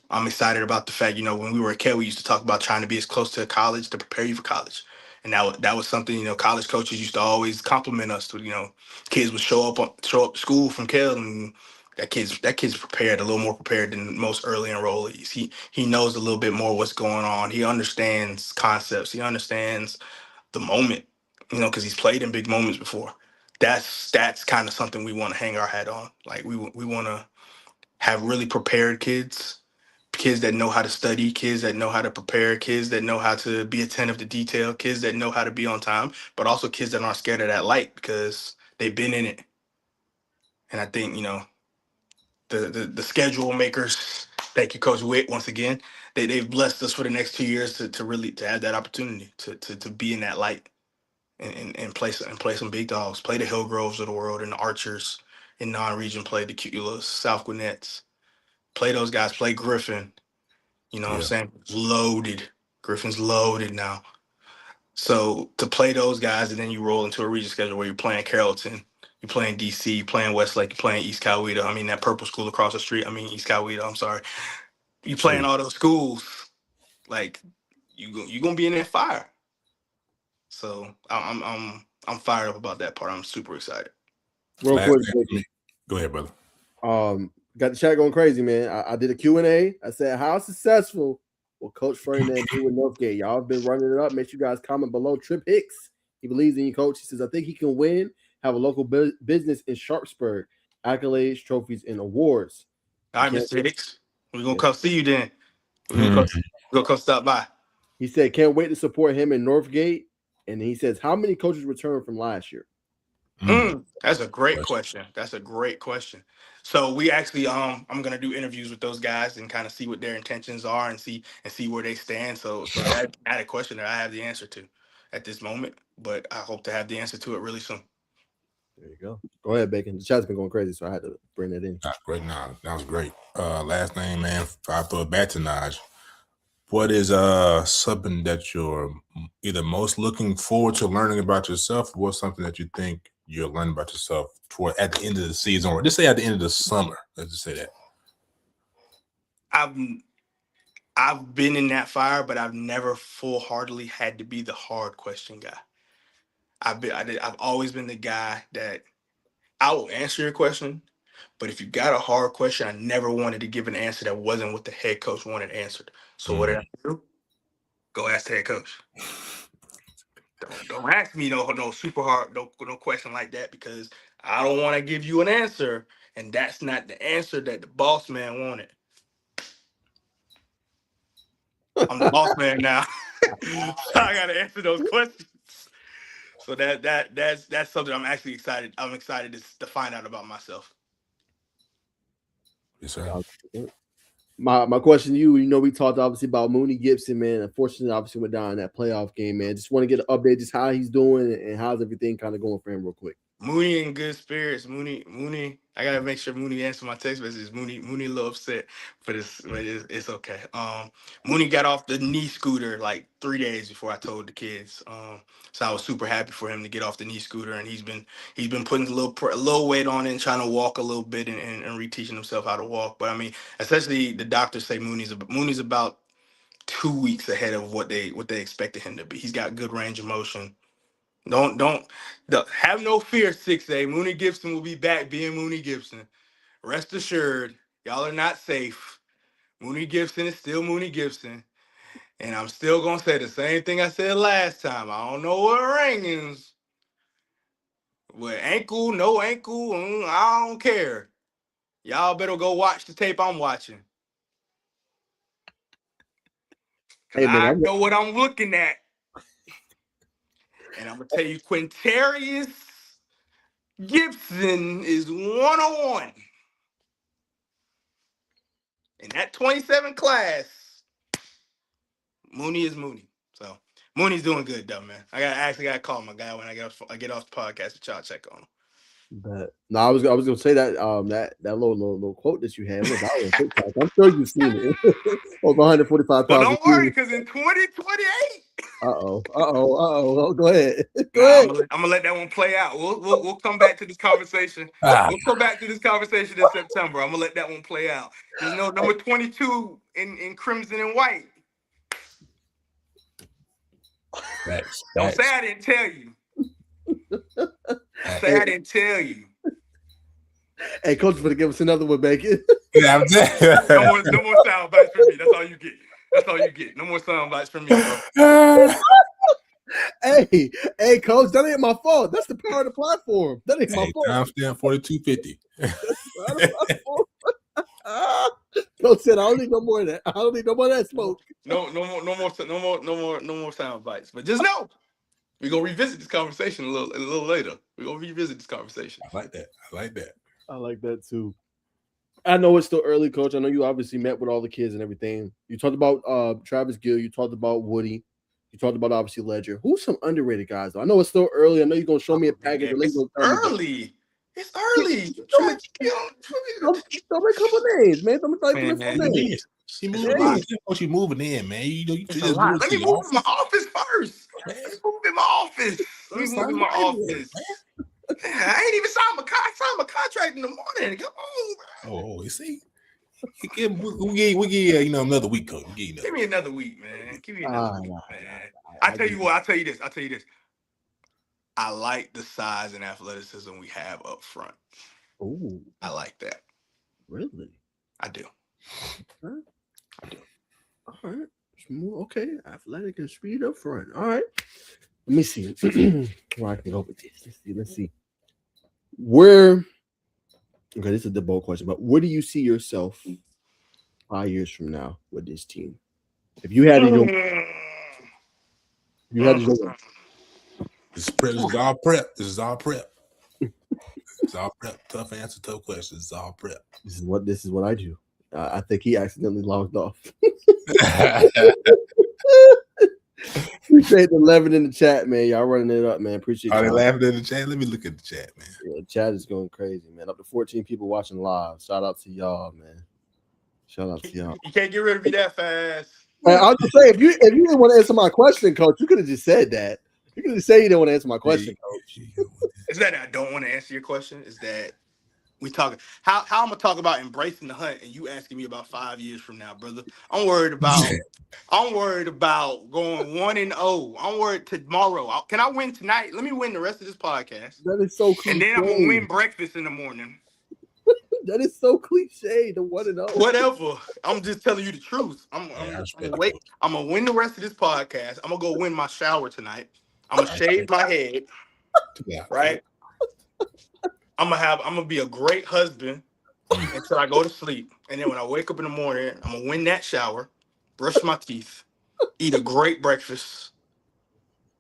I'm excited about the fact, when we were a kid, we used to talk about trying to be as close to college to prepare you for college. And that was something, college coaches used to always compliment us to, kids would show up to school from Kel, and that kid's prepared, a little more prepared than most early enrollees. He knows a little bit more what's going on. He understands concepts. He understands the moment, because he's played in big moments before. That's kind of something we want to hang our hat on. Like we want to have really prepared kids that know how to study, kids that know how to prepare, kids that know how to be attentive to detail, kids that know how to be on time, but also kids that aren't scared of that light because they've been in it. And I think, the schedule makers, thank you, Coach Witt, once again, they've blessed us for the next 2 years to really to have that opportunity to be in that light and play some big dogs, play the Hillgroves of the world and the Archers in non-region play, the Culas, South Gwinnett's, play those guys, play Griffin. You know what I'm Yeah. saying? Loaded. Griffin's loaded now. So to play those guys and then you roll into a region schedule where you're playing Carrollton, you're playing DC, you're playing Westlake, you're playing East Coweta. I mean that purple school across the street. I mean East Coweta, I'm sorry. You playing Sweet. all those schools, like you gonna be in that fire. So I'm fired up about that part. I'm super excited. Real Last quick, thing for me. Go ahead, brother. got the chat going crazy, man. I did a Q&A. I said, how successful will Coach Ferdinand do with Northgate? Y'all have been running it up. Make sure you guys comment below. Trip Hicks, he believes in you, Coach. He says, I think he can win, have a local business in Sharpsburg, accolades, trophies, and awards. All right, Mr. Hicks. We're gonna come see you then. We're gonna come, Mhm. we're gonna come stop by. He said, can't wait to support him in Northgate. And he says, how many coaches returned from last year? That's a great Question. question. That's a great question. So we actually I'm gonna do interviews with those guys and kind of see what their intentions are and see where they stand. So that not a question that I have the answer to at this moment, but I hope to have the answer to it really soon. There you go. Go ahead, Bacon. The chat's been going crazy, so I had to bring that in. That's great. Nah, that was great. Last thing, man. I throw it back to Naj. What is something that you're either most looking forward to learning about yourself, or something that you think you'll learn about yourself toward at the end of the season, or just say at the end of the summer? Let's just say that. I've I've been in that fire, but I've never full heartedly had to be the hard question guy. I've always been the guy that I will answer your question, but if you got a hard question, I never wanted to give an answer that wasn't what the head coach wanted answered. So what did Mm. I do? Go ask the head coach. Don't ask me no super hard no question like that because I don't want to give you an answer and that's not the answer that the boss man wanted. I'm the boss man now, so I gotta answer those questions. So that's something I'm actually excited. I'm excited to find out about myself. Yes, sir. My question to you, we talked obviously about Mooney Gibson, man. Unfortunately, obviously went down in that playoff game, man. Just want to get an update, just how he's doing and how's everything kind of going for him, real quick. Mooney in good spirits. Mooney. I gotta make sure Mooney answer my text messages. Mooney a little upset for this, but it's okay. Mooney got off the knee scooter like 3 days before I told the kids. So I was super happy for him to get off the knee scooter, and he's been putting a little weight on it and trying to walk a little bit and reteaching himself how to walk. But I mean, essentially, the doctors say Mooney's about 2 weeks ahead of what they expected him to be. He's got good range of motion. Have no fear, 6A. Mooney Gibson will be back being Mooney Gibson. Rest assured, y'all are not safe. Mooney Gibson is still Mooney Gibson. And I'm still gonna say the same thing I said last time. I don't know what rings. With ankle, no ankle, I don't care. Y'all better go watch the tape I'm watching. Because Hey man, I know what I'm looking at. And I'm going to tell you, Quintarius Gibson is 101. In that 27 class, Mooney is Mooney. So Mooney's doing good though, man. I actually got to call my guy when I get off the podcast to y'all check on him. but no, I was gonna say that that little quote that you had was on TikTok. I'm sure you've seen it. Over 145,000. But don't worry, because in 2028. Go ahead. I'm gonna let that one play out. We'll come back to this conversation. We'll come back to this conversation in September. I'm gonna let that one play out. There's no number 22 in crimson and white. Don't say I didn't tell you. Say I didn't tell you. Hey, coach, better give us another one, bacon. Yeah, I'm saying. No more sound bites for me. That's all you get. That's all you get. No more sound bites from me, bro. Hey, coach, that ain't my fault. That's the power of the platform. That ain't my fault. Timestamp 4250. Coach said, I don't need no more of that. I don't need no more of that smoke. No more sound bites. But just know, we're gonna revisit this conversation a little later. We're gonna revisit this conversation. I like that. I like that too. I know it's still early, coach. I know you obviously met with all the kids and everything. You talked about Travis Gill. You talked about Woody. You talked about obviously Ledger. Who's some underrated guys though? I know it's still early. I know you're gonna show me a package. It's early. It's early. Don't make a couple names, man. Don't make names. She moving in, man. You it's a lot. Let me move in my office first. Let's move in my office. I ain't even signed my contract in the morning. Come on, bro. Oh, you see? We give another week, coach. Give me another week, man. Give me another week, man. I tell you what. I'll tell you this. I like the size and athleticism we have up front. Ooh, I like that. Really? I do. Huh? I do. All right. Okay. Athletic and speed up front. All right. Let me see. Where I can go with this. Let's see. Okay, this is the bold question, but where do you see yourself 5 years from now with this team? If you had to This is all prep. It's all prep. Tough answer, tough question. It's all prep. This is what I do. I think he accidentally logged off. Appreciate the 11 in the chat, man. Y'all running it up, man. Appreciate it. Are they laughing in the chat? Let me look at the chat, man. Yeah, chat is going crazy, man. Up to 14 people watching live. Shout out to y'all, man. Shout out to y'all. You can't get rid of me that fast. Man, I'll just say, if you didn't want to answer my question, coach, you could have just said that. You could have said you didn't want to answer my question, coach. It's that I don't want to answer your question. Is that we talking how I'm gonna talk about embracing the hunt and you asking me about 5 years from now, brother. I'm worried about going 1-0. I'm worried tomorrow. Can I win tonight? Let me win the rest of this podcast. That is so cliche. And then I'm gonna win breakfast in the morning. That is so cliche. The 1-0. Whatever. I'm just telling you the truth. I'm gonna win the rest of this podcast. I'm gonna go win my shower tonight. I'm gonna shave my head. Right. I'm gonna be a great husband until I go to sleep. And then when I wake up in the morning, I'm gonna win that shower, brush my teeth, eat a great breakfast,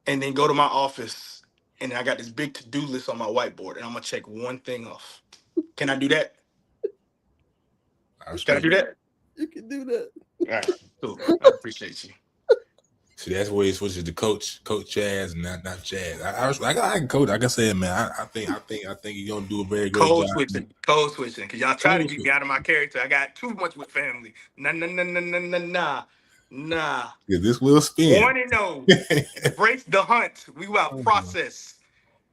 and then go to my office. And I got this big to-do list on my whiteboard, and I'm gonna check one thing off. Can I do that? Can I do that? You can do that. All right, cool. I appreciate you. See, that's where he switches to Coach Chaz, not Chaz. I can coach. Like I said, man, I think you're gonna do a very good Code job. Code switching, because y'all try to get me out of my character. I got too much with family. Nah. Yeah, this will spin. 1-0. Breaks the hunt. We will process.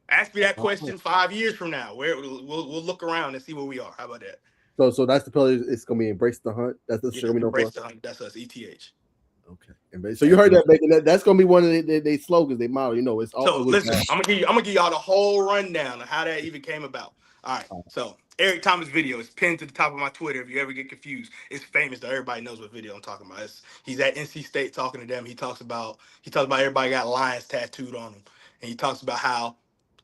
Ask me that question 5 years from now. We'll look around and see where we are. How about that? So that's the pillar. It's gonna be embrace the hunt. That's the embrace the hunt. That's us. ETH. Okay. So you heard that, Bacon. That's gonna be one of their slogans. They model. You know, it's all. So listen, I'm gonna give y'all the whole rundown of how that even came about. All right. So Eric Thomas' video is pinned to the top of my Twitter. If you ever get confused, it's famous. Though everybody knows what video I'm talking about. He's at NC State talking to them. He talks about everybody got lions tattooed on them, and he talks about how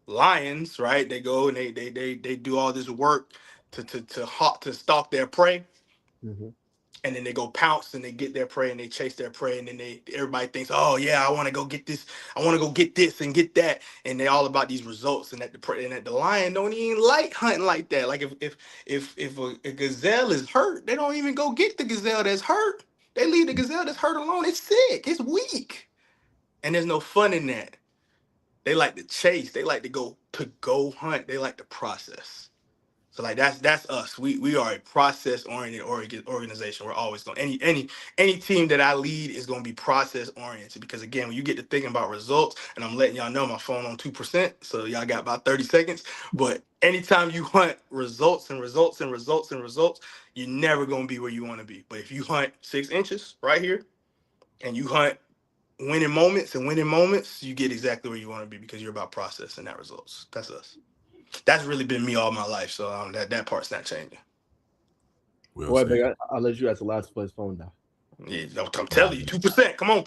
lions, right? They go and they do all this work to stalk their prey, Mm-hmm. and then they go pounce and they get their prey and they chase their prey, and then everybody thinks, oh yeah, I want to go get this, I want to go get this and get that, and they all about these results, and that the lion don't even like hunting like that. Like if a gazelle is hurt, they don't even go get the gazelle that's hurt. They leave the gazelle that's hurt alone. It's sick, it's weak, and there's no fun in that. They like to chase, they like to go hunt, they like to process. So like that's us. We are a process oriented organization. We're always going any team that I lead is going to be process oriented, because again, when you get to thinking about results, and I'm letting y'all know my phone on 2%, so y'all got about 30 seconds. But anytime you hunt results and results and results and results, you're never going to be where you want to be. But if you hunt 6 inches right here, and you hunt winning moments, you get exactly where you want to be, because you're about process and not results. That's us. That's really been me all my life. So that part's not changing. Well Boy, said. I'll let you ask the last place phone now. Yeah, I'm telling you, 2%. Come on.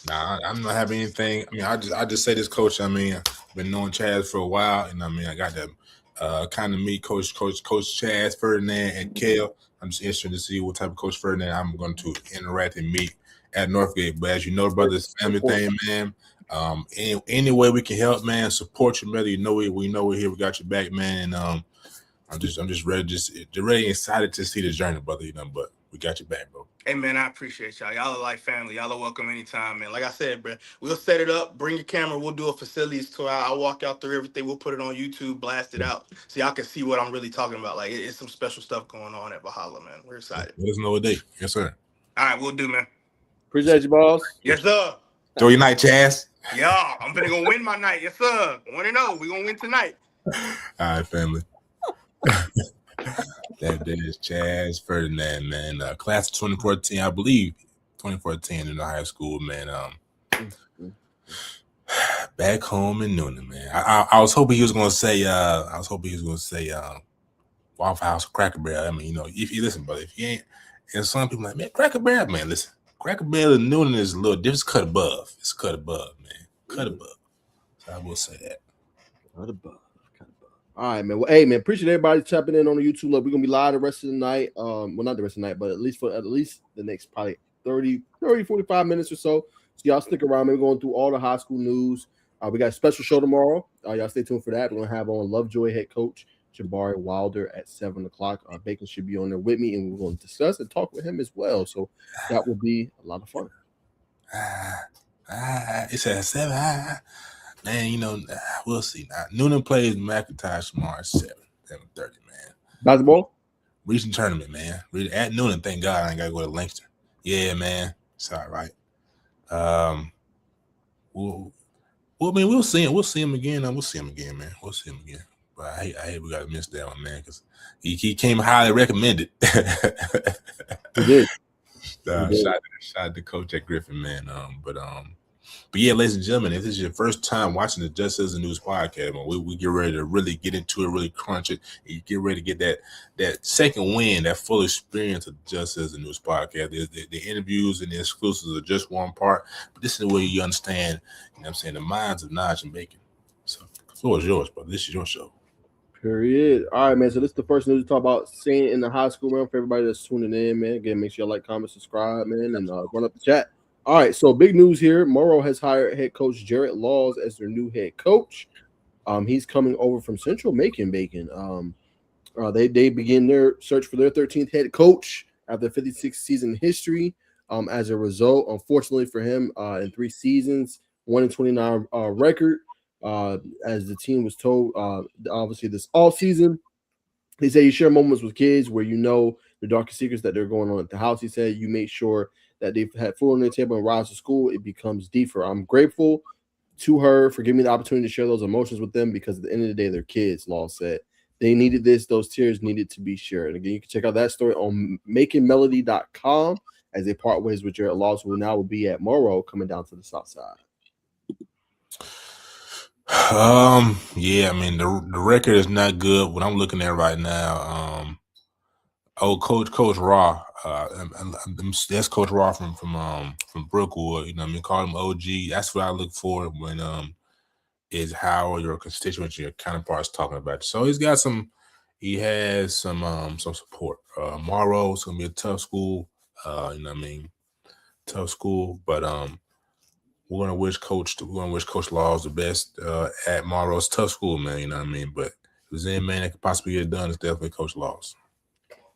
Nah, I'm not having anything. I mean, I just say this, Coach. I mean, I've been knowing Chaz for a while, and I mean, I got to kind of meet Coach Chaz, Ferdinand, and Kale. I'm just interested to see what type of Coach Ferdinand I'm going to interact and meet at Northgate. But as you know, brother, it's a family thing, man. Any way we can help, man, support you, brother. You know we know we're here. We got your back, man. And I'm just ready, just ready, excited to see the journey, brother. You know, but we got your back, bro. Hey, man, I appreciate y'all. Y'all are like family. Y'all are welcome anytime, man. Like I said, bro, we'll set it up. Bring your camera. We'll do a facilities tour. I'll walk y'all through everything. We'll put it on YouTube, blast it out, so y'all can see what I'm really talking about. Like, it's some special stuff going on at Valhalla, man. We're excited. Let us know a date. Yes, sir. All right, we'll do, man. Appreciate you, boss. Yes, sir. Enjoy your night, Chaz. Yeah, I'm gonna go win my night. Yes, sir. 1-0. We're gonna win tonight. All right, family. That is Chaz Ferdinand, man. Class of 2014, I believe. 2014 in the high school, man. Back home in Noonan, man. I was hoping he was gonna say Waffle House Cracker Barrel. I mean, you know, if you listen, brother, if you ain't, and some people like, man, Cracker Barrel, man, listen, Cracker Barrel in Noonan is a little different. It's cut above. It's cut above, man. Cut above. So I will say that. Cut above. All right, man. Well, hey, man, appreciate everybody tapping in on the YouTube. Look, we're gonna be live the rest of the night. Well, not the rest of the night, but at least the next probably 30, 45 minutes or so. So y'all stick around. We're going through all the high school news. We got a special show tomorrow. Y'all stay tuned for that. We're gonna have on Lovejoy head coach Jabari Wilder at 7:00. Bacon should be on there with me, and we're going to discuss and talk with him as well. So that will be a lot of fun. It's at 7. Man, you know, we'll see. Now, Noonan plays McIntosh tomorrow at 7:30, man. Basketball? Recent tournament, man. At Noonan, thank God I ain't got to go to Langston. Yeah, man. It's all right. We'll see him. We'll see him again. We'll see him again, man. We'll see him again. But I hate we got to miss that one, man, because he came highly recommended. He did. Shout to Coach at Griffin, man. But yeah, ladies and gentlemen, if this is your first time watching the Just As a News podcast, we get ready to really get into it, really crunch it, and you get ready to get that second win, that full experience of Just As a News podcast. The interviews and the exclusives are just one part, but this is where you understand, you know what I'm saying, the minds of Naj and Bacon. So the floor is yours, brother. This is your show. Period. All right, man. So this is the first news to talk about seeing in the high school realm for everybody that's tuning in, man. Again, make sure you like, comment, subscribe, man, and run up the chat. All right, so big news here. Morrow has hired head coach Jarrett Laws as their new head coach. He's coming over from Central Macon, Bacon. They begin their search for their 13th head coach after 56 season history. As a result, unfortunately for him, in 3 seasons, 1-29 record. As the team was told, obviously this all season, he said you share moments with kids where you know the darkest secrets that they're going on at the house. He said you make sure that they've had food on their table and rise to school. It becomes deeper. I'm grateful to her for giving me the opportunity to share those emotions with them, because at the end of the day, they're kids, Law said. They needed this. Those tears needed to be shared. And again, you can check out that story on makingmelody.com as they part ways with Jarrett Laws, who now will be at Morrow, coming down to the south side. Yeah, I mean the record is not good. What I'm looking at right now, Coach Raw, that's Coach Raw from Brookwood. You know, what I mean, call him OG. That's what I look for when is how your constituents, your counterparts talking about you. So he has some support. Morrow's gonna be a tough school. You know what I mean? Tough school, but we're gonna wish Coach Laws the best at Morrow's tough school, man. You know what I mean? But if there's any man that could possibly get it done, it's definitely Coach Laws.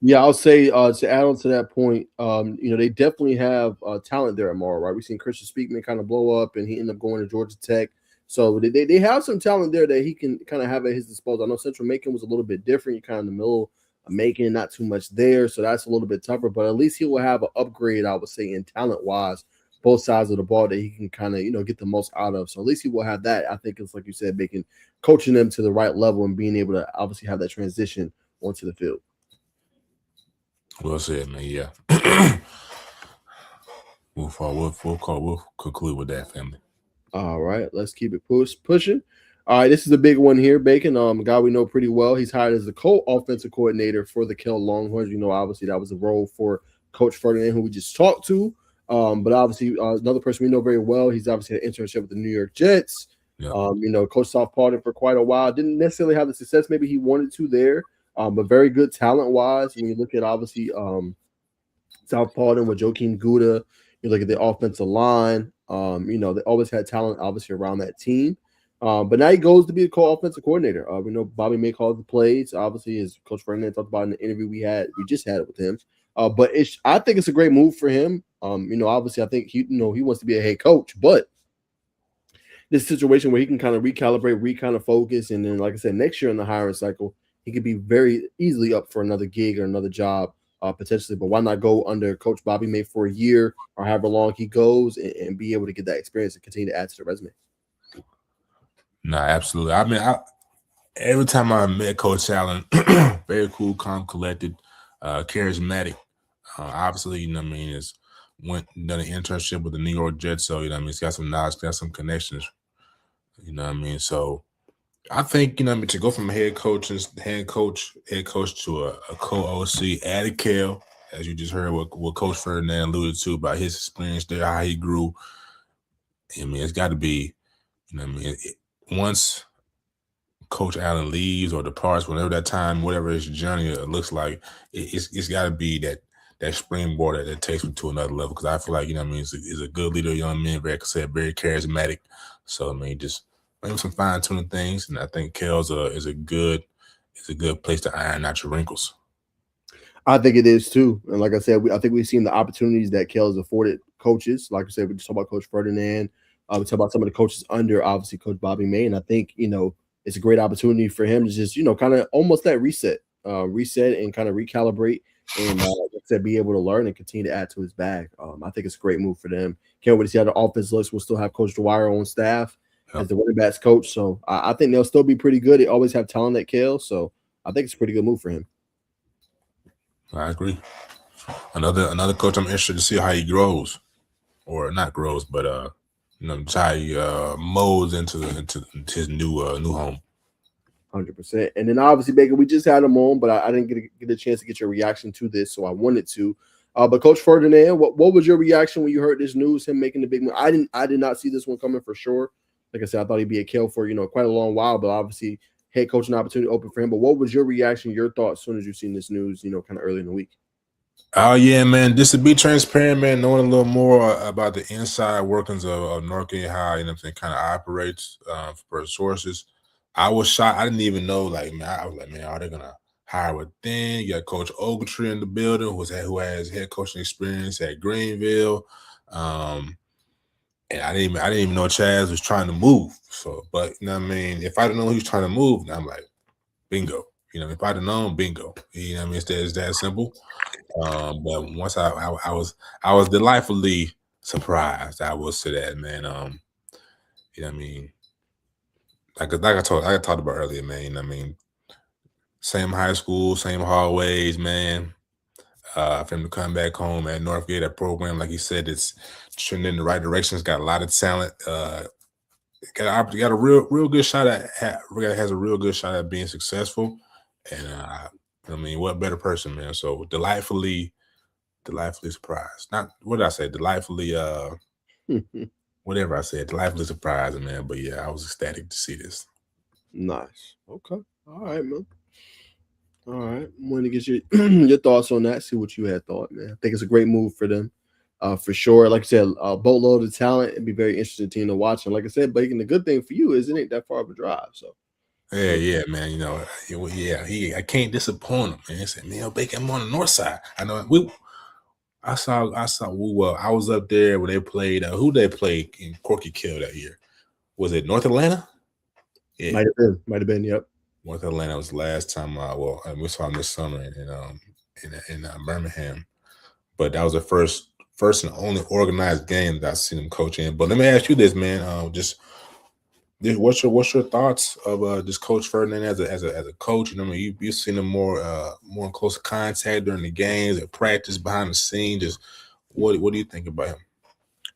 Yeah, I'll say to add on to that point, they definitely have talent there at Morrow, right? We've seen Christian Speakman kind of blow up, and he ended up going to Georgia Tech. So they have some talent there that he can kind of have at his disposal. I know Central Macon was a little bit different. You're kind of in the middle of Macon, not too much there, so that's a little bit tougher. But at least he will have an upgrade, I would say, in talent wise, both sides of the ball that he can kind of get the most out of. So at least he will have that. I think it's like you said, making coaching them to the right level and being able to obviously have that transition onto the field. Well said, man. Yeah. We'll conclude with that, family. All right, let's keep it pushing. All right, this is a big one here, Bacon. A guy we know pretty well. He's hired as the co-offensive coordinator for the Kell Longhorns. Obviously that was a role for Coach Ferdinand, who we just talked to. But obviously another person we know very well. He's obviously had an internship with the New York Jets. Yeah. Coach South Parton for quite a while. Didn't necessarily have the success maybe he wanted to there, but very good talent-wise. When you look at obviously South Parton with Joakim Gouda, you look at the offensive line. They always had talent, obviously, around that team. But now he goes to be a co-offensive coordinator. We know Bobby May calls the plays, obviously, as Coach Ferdinand talked about in the interview we just had with him. But I think it's a great move for him. Obviously, I think he wants to be a head coach, but this situation where he can kind of recalibrate, kind of focus, and then, like I said, next year in the hiring cycle, he could be very easily up for another gig or another job. Potentially, but why not go under Coach Bobby May for a year or however long he goes and be able to get that experience and continue to add to the resume? No, absolutely. I mean, every time I met Coach Allen, very cool, calm, collected, charismatic. Obviously, is done an internship with the New York Jets, so he's got some knowledge, got some connections. So I think to go from a head coach to a co-OC at Kell, as you just heard what Coach Ferdinand alluded to about his experience there, how he grew. It's got to be, once Coach Allen leaves or departs, whatever his journey looks like, it's got to be that springboard that takes him to another level. Because I feel like he's a good leader, young man, very charismatic. So just maybe some fine tuning things, and I think Kell's is a good place to iron out your wrinkles. I think it is too, and like I said, I think we've seen the opportunities that Kell has afforded coaches. Like I said, we just talked about Coach Ferdinand. We talked about some of the coaches under, obviously, Coach Bobby May, and I think it's a great opportunity for him to just kind of almost that reset and kind of recalibrate, and like I said, be able to learn and continue to add to his bag. I think it's a great move for them. Can't wait to see how the offense looks. We'll still have Coach Dwyer on staff as the running backs coach, so I think they'll still be pretty good. They always have talent at Kell, so I think it's a pretty good move for him. I agree. Another coach I'm interested to see how he grows, or not grows, but how he molds into his new home. 100%. And then obviously, Baker, we just had him on, but I didn't get a chance to get your reaction to this, so I wanted to. But Coach Ferdinand, what was your reaction when you heard this news, him making the big move? I did not see this one coming for sure. Like I said, I thought he'd be at Kell for quite a long while, but obviously head coaching opportunity open for him. But what was your reaction, your thoughts as soon as you seen this news, kind of early in the week? Oh, yeah, man. Just to be transparent, man, knowing a little more about the inside workings of Northgate, how kind of operates for sources, I was shocked. I didn't even know, I was like, man, are they gonna hire within? You got Coach Ogletree in the building, who has head coaching experience at Greenville. And I didn't even know Chaz was trying to move. So, but if I didn't know he was trying to move, I'm like, bingo. If I'd have known, bingo. It's that simple. But once I was delightfully surprised. I will say that, man. Like I talked about earlier, man. Same high school, same hallways, man. For him to come back home at Northgate, that program, like he said, it's trending in the right direction. It's got a lot of talent. Got a real good shot has a real good shot at being successful. And what better person, man? So delightfully surprised. Not what did I say? Delightfully whatever I said, delightfully surprising, man. But yeah, I was ecstatic to see this. Nice. Okay. All right, man. All right. I want to get your your thoughts on that. See what you had thought, man. I think it's a great move for them, for sure. Like I said, a boatload of talent. It'd be very interesting team to watch. And like I said, Bacon, the good thing for you is it ain't that far of a drive. So Yeah, man. I can't disappoint him, man. He said, man, Bacon, I'm on the north side. I know I was up there when they played. Who they played in Corky Kill that year? Was it North Atlanta? Yeah, might have been. Yep. North Atlanta was the last time. We saw him this summer in Birmingham, but that was the first and only organized game that I've seen him coach in. But let me ask you this, man. What's your thoughts of just Coach Ferdinand as a coach? You know, I mean, you've seen him more in close contact during the games, at practice, behind the scenes. Just what do you think about him?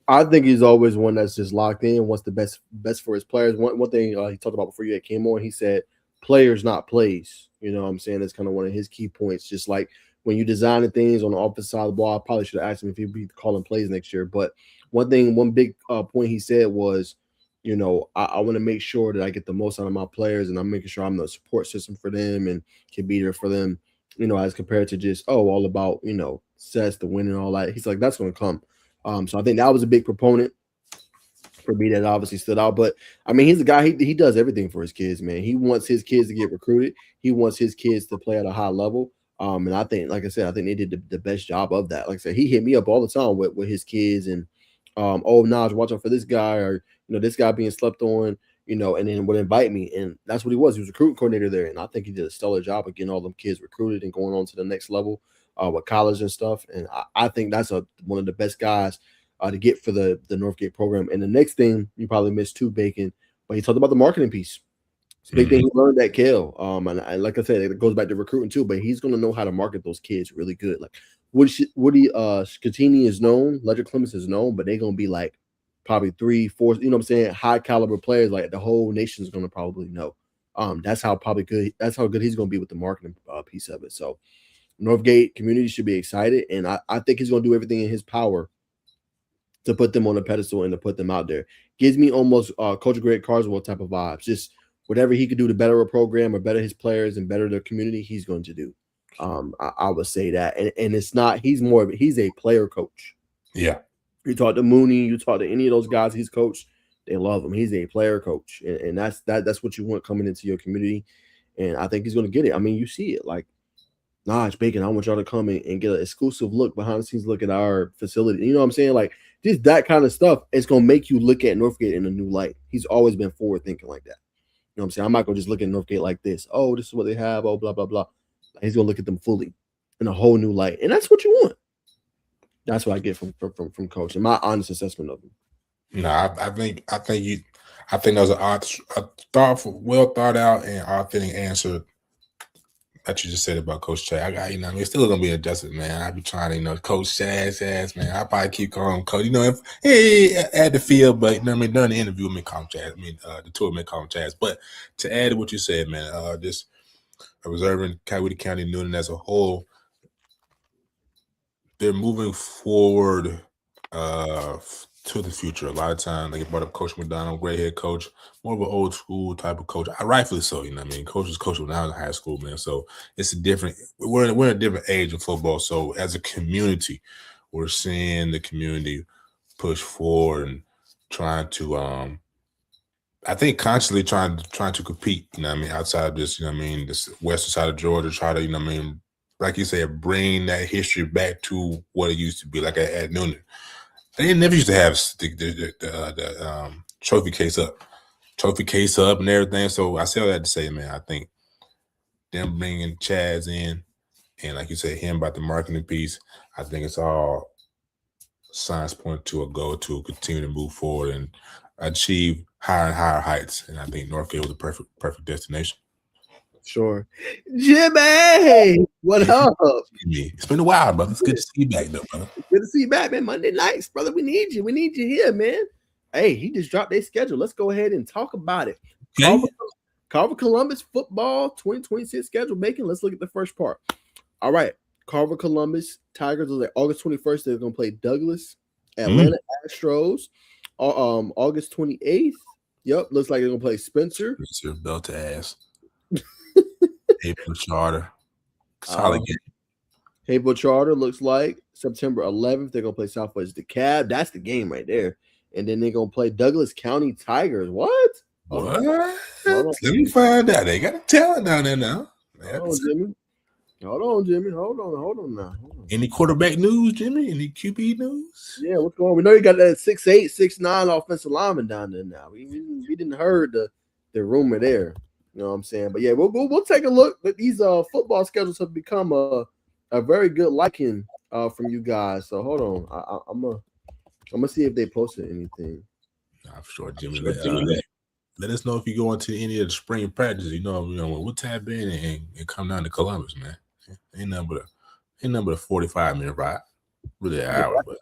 I think he's always one that's just locked in, wants the best for his players. One thing he talked about before you came on, he said, players, not plays. You know what I'm saying? That's kind of one of his key points. Just like when you designing things on the offensive side of the ball, I probably should have asked him if he'd be calling plays next year. But one big point he said was, you know, I want to make sure that I get the most out of my players, and I'm making sure I'm the support system for them and can be there for them, you know, as compared to just, all about, you know, sets, the win and all that. He's like, that's going to come. So I think that was a big proponent for me that obviously stood out. But I mean, he's a guy, he does everything for his kids, man. He wants his kids to get recruited. He wants his kids to play at a high level. And I think, like I said, I think they did the best job of that. Like I said, he hit me up all the time with his kids and, Naj, watch out for this guy, or, you know, this guy being slept on, you know, and then would invite me. And that's what he was. He was a recruiting coordinator there. And I think he did a stellar job of getting all them kids recruited and going on to the next level with college and stuff. And I think that's one of the best guys to get for the Northgate program. And the next thing you probably missed too, Bacon, but he talked about the marketing piece. It's a big thing he learned at Kale. And like I said, it goes back to recruiting too, but he's going to know how to market those kids really good. Like Woody Scatini is known, Ledger Clemens is known, but they're going to be like probably 3, 4, you know what I'm saying, high caliber players like the whole nation is going to probably know. That's how good he's going to be with the marketing piece of it. So Northgate community should be excited, and I think he's going to do everything in his power to put them on a pedestal and to put them out there. Gives me almost Coach Greg Carswell type of vibes. Just whatever he could do to better a program or better his players and better their community, he's going to do. I would say that. And it's not, he's a player coach. Yeah. You talk to Mooney, you talk to any of those guys he's coached, they love him. He's a player coach. And that's what you want coming into your community. And I think he's going to get it. I mean, you see it. Like, Naj, Bacon, I want y'all to come in and get an exclusive look, behind the scenes look at our facility. You know what I'm saying? Like, just that kind of stuff, it's going to make you look at Northgate in a new light. He's always been forward thinking like that. You know what I'm saying? I'm not going to just look at Northgate like this. Oh, this is what they have. Oh, blah, blah, blah. He's going to look at them fully in a whole new light. And that's what you want. That's what I get from Coach, and my honest assessment of him. No, I think that was a thoughtful, well thought out and authentic answer that you just said about Coach Chaz. I got, it's still gonna be adjusted, man. I be trying to, Coach Chaz, man. I probably keep calling him Coach. If at the field, but during the interview, we may call him Chaz. The tour may call him Chaz. But to add to what you said, man, just observing Coweta County Newton as a whole, they're moving forward to the future. A lot of times, like you brought up Coach McDonald, great head coach, more of an old school type of coach. Rightfully so, Coach was coaching when I was in high school, man. So it's we're in a different age of football. So as a community, we're seeing the community push forward and trying to I think constantly trying to compete, outside of this, this western side of Georgia, try to, like you said, bring that history back to what it used to be, like at Noonan. They never used to have the trophy case up and everything. So I say all that to say, man, I think them bringing Chaz in and, like you said, him about the marketing piece, I think it's all signs point to a goal to continue to move forward and achieve higher and higher heights. And I think Northgate was a perfect destination. Sure. Jimmy, what up? It's been a while, brother. It's good to see you back, though, brother. Good to see you back, man. Monday nights, brother. We need you. We need you here, man. Hey, he just dropped their schedule. Let's go ahead and talk about it. Okay. Carver Columbus football 2026 schedule making. Let's look at the first part. All right. Carver Columbus Tigers are like August 21st. They're going to play Douglas, Atlanta Astros. August 28th. Yep, looks like they're gonna play Spencer. Spencer, belt to ass. April Charter. Uh, Solid game. Havel Charter looks like September 11th. They're gonna play Southwest DeKalb. That's the game right there. And then they're gonna play Douglas County Tigers. What? What? Hold on. Let me find out. They got a talent down there now. Hold on, Jimmy. Hold on now. Any quarterback news, Jimmy? Any QB news? Yeah, what's going on? We know you got that 6'8", 6'9" offensive lineman down there now. We didn't heard the rumor there. You know what I'm saying? But yeah, we'll take a look. But these football schedules have become a very good liking from you guys. So hold on. I'm gonna see if they posted anything. I'm sure, Jimmy. Let us know if you go into any of the spring practices. You know, we'll tap in and come down to Columbus, man. Ain't nothing but a 45-minute ride. Really an hour, but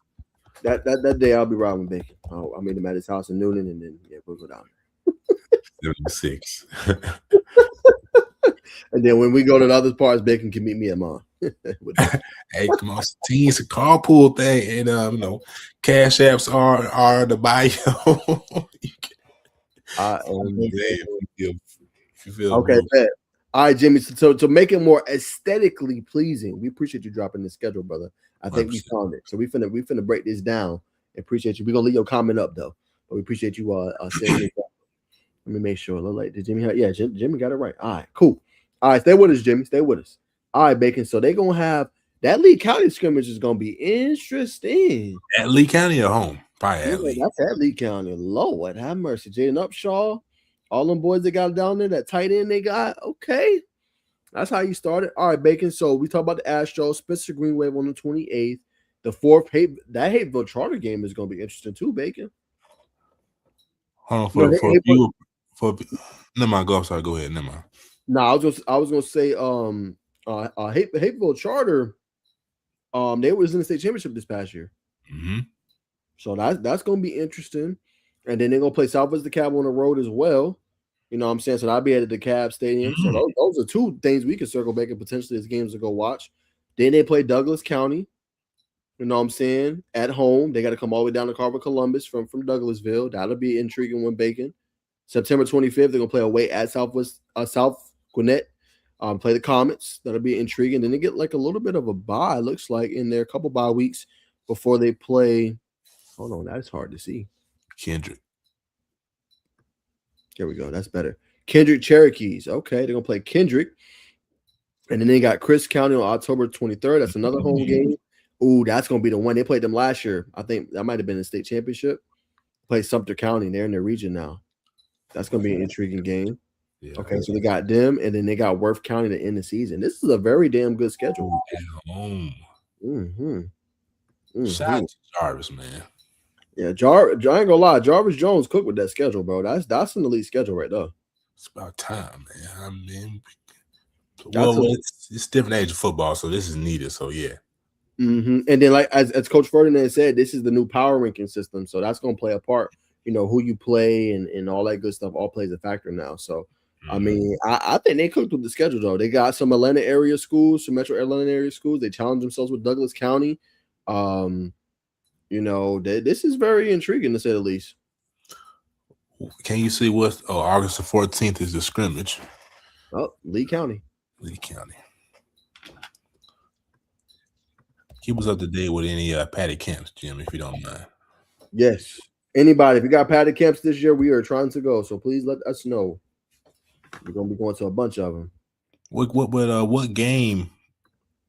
that day I'll be riding with Bacon. I'll meet him at his house in Noonan, and then we'll go down. 76. And then when we go to the other parts, Bacon can meet me at mine. Hey, come on, it's a carpool thing, and cash apps are the bio. Okay, bet. All right, Jimmy. So to make it more aesthetically pleasing, we appreciate you dropping the schedule, brother. I think 100%. We found it. So we finna break this down. Appreciate you. We're gonna leave your comment up though, but we appreciate you saying it. Let me make sure. Like, did Jimmy? Yeah, Jimmy got it right. All right, cool. All right, stay with us, Jimmy. Stay with us. All right, Bacon. So they're gonna have that Lee County scrimmage is gonna be interesting. At Lee County or home? Probably at Lee. That's at Lee County. Lord have mercy. Jaden Upshaw, all them boys they got down there, that tight end they got. Okay. That's how you started. All right, Bacon. So we talk about the Astros, Spencer Green Wave on the 28th. The 4th, that Hayville Charter game is gonna be interesting too, Bacon. Hold on never mind. Go ahead. Never mind. No, I was gonna say Hayville Charter, they was in the state championship this past year. Mm-hmm. So that's gonna be interesting. And then they're gonna play Southwest DeKalb on the road as well. You know what I'm saying? So that'll be at the DeKalb Stadium. Mm-hmm. So those are two things we can circle back and potentially as games to go watch. Then they play Douglas County. You know what I'm saying? At home. They got to come all the way down to Carver Columbus from Douglasville. That'll be intriguing when Bacon. September 25th, they're gonna play away at South Gwinnett. Play the Comets. That'll be intriguing. Then they get like a little bit of a bye, looks like, in there, a couple bye weeks before they play. Hold on, that's hard to see. Kendrick. There we go. That's better. Kendrick Cherokees. Okay, they're gonna play Kendrick. And then they got Chris County on October 23rd. That's another home game. Ooh, that's gonna be the one. They played them last year. I think that might have been the state championship. Play Sumter County. They're in their region now. That's gonna be an intriguing game. Yeah, okay, so they got them, and then they got Worth County to end the season. This is a very damn good schedule. Shout out to Jarvis, man. Yeah, I ain't gonna lie. Jarvis Jones cooked with that schedule, bro. That's an elite schedule right there. It's about time, man. I mean, it's different age of football, so this is needed. So yeah. Mm-hmm. And then, like as Coach Ferdinand said, this is the new power ranking system, so that's gonna play a part. You know, who you play and all that good stuff all plays a factor now. So, I mean, I think they cooked with the schedule, though. They got some Atlanta area schools, some Metro Atlanta area schools. They challenged themselves with Douglas County. You know, this is very intriguing, to say the least. Can you see what August the 14th is the scrimmage? Oh, Lee County. Keep us up to date with any padded camps, Jim, if you don't mind. Yes. Anybody, if you got padded camps this year, we are trying to go. So please let us know. We're gonna be going to a bunch of them. What game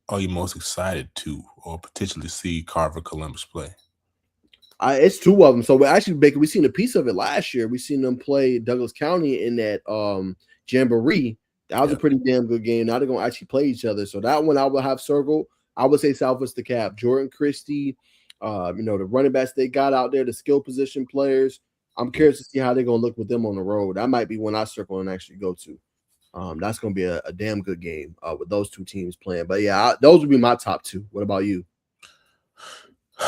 are you most excited to or potentially see Carver Columbus play? It's two of them. So we seen a piece of it last year. We seen them play Douglas County in that jamboree. That was a pretty damn good game. Now they're gonna actually play each other. So that one I will have circled. I would say Southwest DeKalb, Jordan Christie. The running backs they got out there, the skill position players. I'm curious to see how they're gonna look with them on the road. That might be one I circle and actually go to. That's gonna be a damn good game with those two teams playing. But yeah, those would be my top two. What about you?